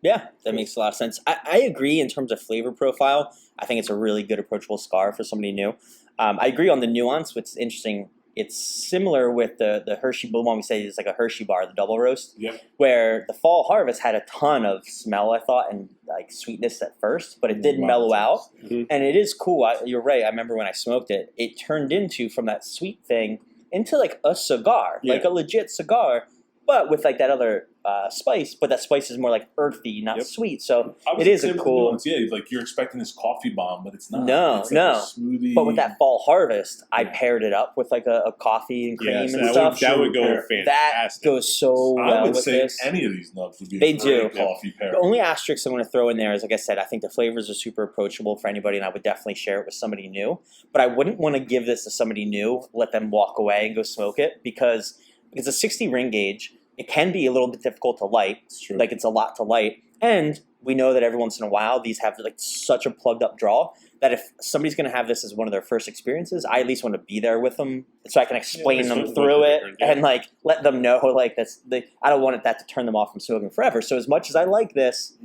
Yeah, that makes a lot of sense. I agree in terms of flavor profile. I think it's a really good approachable cigar for somebody new. I agree on the nuance. What's interesting, it's similar with the Hershey Blue one. We say it's like a Hershey bar, the double roast, where the Fall Harvest had a ton of smell, I thought, and like sweetness at first, but it did mellow out.
Mm-hmm.
And it is cool. You're right. I remember when I smoked it, it turned into, from that sweet thing, into like a cigar, like a legit cigar, but with like that other spice. But that spice is more like earthy, not sweet. So it is a cool.
Like you're expecting this coffee bomb, but it's not.
No,
it's like a smoothie.
But with that Fall Harvest, I paired it up with like a coffee and cream and stuff.
That would go fantastic.
That goes so well
I would
with
say
this.
any of these nubs would be
They
a great
do.
coffee pair.
The only asterisk I'm going to throw in there is, like I said, I think the flavors are super approachable for anybody, and I would definitely share it with somebody new. But I wouldn't want to give this to somebody new, let them walk away and go smoke it, because it's a 60 ring gauge. It can be a little bit difficult to light.
It's true.
Like it's a lot to light. And we know that every once in a while, these have like such a plugged up draw that if somebody's going to have this as one of their first experiences, I at least want to be there with them so I can explain them through it and like let them know like I don't want that to turn them off from smoking forever. So as much as I like this,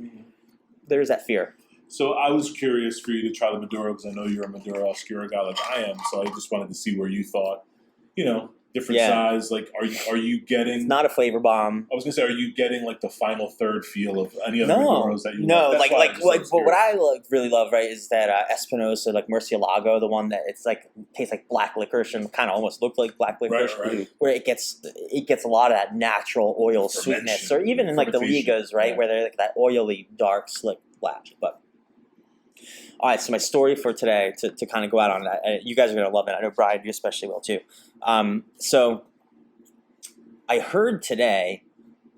there's that fear.
So I was curious for you to try the Maduro, because I know you're a Maduro Oscura guy like I am. So I just wanted to see where you thought, different size. Like, are you getting?
It's not a flavor bomb.
I was gonna say, are you getting like the final third feel of any other Maduros that you
No,
like?
but what I really love, right, is that Espinosa, like Murcielago, the one that it's like tastes like black licorice and kind of almost looked like black licorice,
right.
where it gets a lot of that natural oil sweetness, or even in like the Ligas, right, where they're like that oily, dark, slick black. But all right, so my story for today, to kind of go out on that, you guys are gonna love it. I know Bryan, you especially will too. So I heard today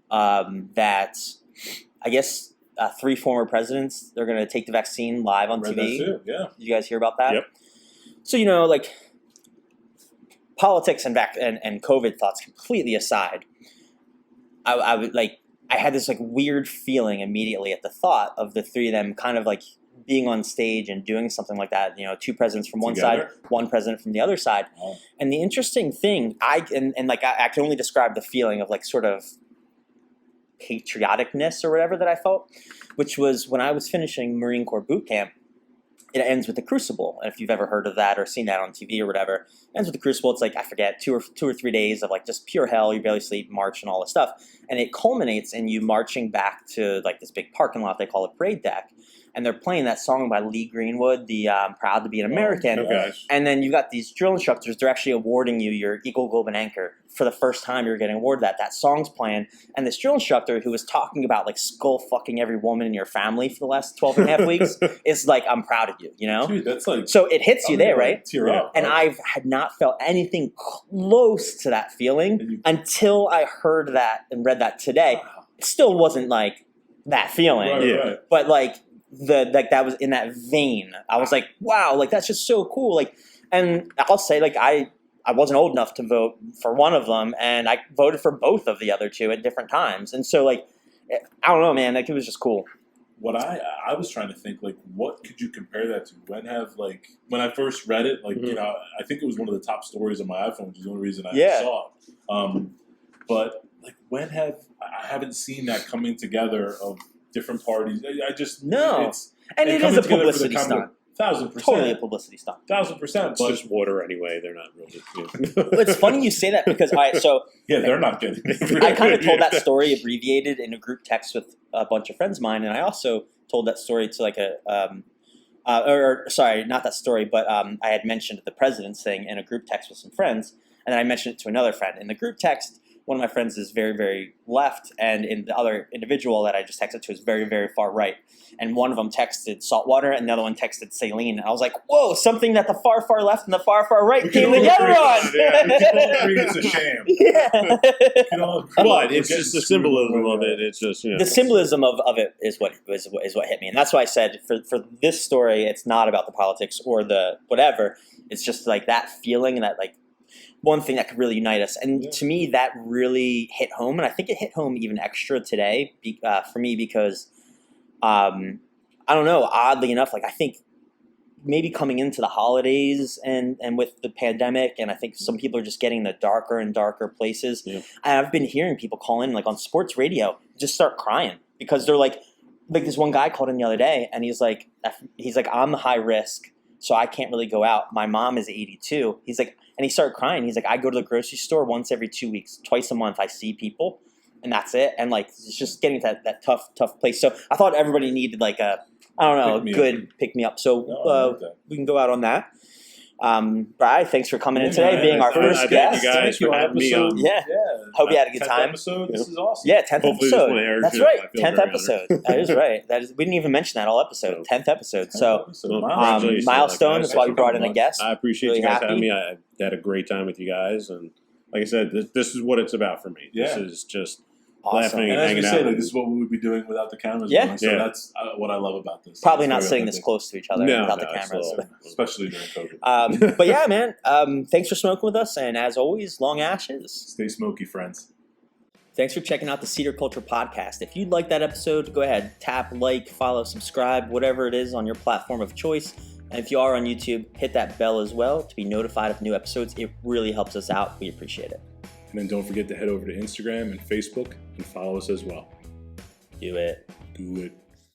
that I guess 3 former presidents, they're going to take the vaccine live on
Read
TV.
that too, yeah.
Did you guys hear about that?
Yep.
So, like politics and COVID thoughts completely aside, I would I had this weird feeling immediately at the thought of the 3 of them kind of being on stage and doing something like that. 2 presidents from one side, 1 president from the other side.
Oh.
And the interesting thing, I can only describe the feeling of sort of patrioticness or whatever that I felt, which was when I was finishing Marine Corps boot camp. It ends with the Crucible, and if you've ever heard of that or seen that on TV or whatever, it ends with the Crucible. It's I forget, 2 or 3 days of just pure hell. You barely sleep, march, and all this stuff, and it culminates in you marching back to this big parking lot they call a parade deck, and they're playing that song by Lee Greenwood, the "Proud to Be an American."
Okay.
And then you got these drill instructors. They're actually awarding you your Eagle, Globe, and Anchor for the first time. You're getting awarded that. That song's playing, and this drill instructor who was talking about skull fucking every woman in your family for the last 12 and a half weeks is I'm proud of you.
Dude, that's
So it hits you there, right?
Tear up.
And I had not felt anything close to that feeling until I heard that and read that today.
Wow.
It still wasn't that feeling,
Right.
but that was in that vein. I was wow, that's just so cool. And I'll say I wasn't old enough to vote for one of them, and I voted for both of the other 2 at different times. And so I don't know, man, it was just cool.
What I was trying to think, what could you compare that to? When I first read it, I think it was one of the top stories on my iPhone, which is the only reason I saw it. But when I haven't seen that coming together of different parties. I just
no,
and
it is a publicity stunt.
1,000%.
Totally a publicity stunt.
1,000%.
It's
But
just water anyway. They're not really.
It's funny you say that because
they're not getting it.
I kind of told that story abbreviated in a group text with a bunch of friends of mine, and I also told that story to sorry, not that story, but I had mentioned the president's thing in a group text with some friends, and then I mentioned it to another friend. In the group text, one of my friends is very, very left, and in the other individual that I just texted to is very, very far right. And one of them texted saltwater, and the other one texted saline. And I was like, whoa, something that the far, far left and the far, far right came together on.
We can all agree it's a sham.
Yeah.
But it's just the symbolism of it. It's just
The symbolism of it is what hit me, and that's why I said for this story, it's not about the politics or the whatever. It's just that feeling and that one thing that could really unite us. And to me, that really hit home, and I think it hit home even extra today for me because I don't know. Oddly enough, I think maybe coming into the holidays and with the pandemic, and I think some people are just getting the darker and darker places. Yeah. I've been hearing people call in on sports radio, just start crying because they're like this one guy called in the other day, and he's like I'm high risk, so I can't really go out. My mom is 82. He's like, and he started crying. He's like, I go to the grocery store once every 2 weeks, twice a month. I see people, and that's it. And it's just getting to that tough place. So I thought everybody needed a good pick me up. So we can go out on that. Bryan, thanks for coming in today, being our first guest.
Thank you guys for having me on.
Yeah. Hope you had a good
10th
time.
Episode. This is awesome.
Yeah, 10th
Hopefully
episode.
this one airs
That's
good.
right.
I feel
10th
very
episode. That is right. We didn't even mention that all episode. 10th episode. So
Congratulations.
milestone. That's why we brought in a guest.
I appreciate
Really
you guys
happy.
having me. I had a great time with you guys, and like I said, this is what it's about for me.
Yeah.
This is just
Awesome.
laughing
And
and
as we
hanging
say,
out.
this is what we would be doing without the cameras.
Yeah.
going. So
Yeah.
that's what I love about this.
Probably
It's
not
very
sitting this
authentic.
close to each other
No,
without the
no,
cameras.
Especially during COVID.
But yeah, man, thanks for smoking with us. And as always, long ashes.
Stay smoky, friends.
Thanks for checking out the Cedar Culture podcast. If you'd like that episode, go ahead, tap like, follow, subscribe, whatever it is on your platform of choice. And if you are on YouTube, hit that bell as well to be notified of new episodes. It really helps us out. We appreciate it.
And then don't forget to head over to Instagram and Facebook and follow us as well.
Do it.
Do it.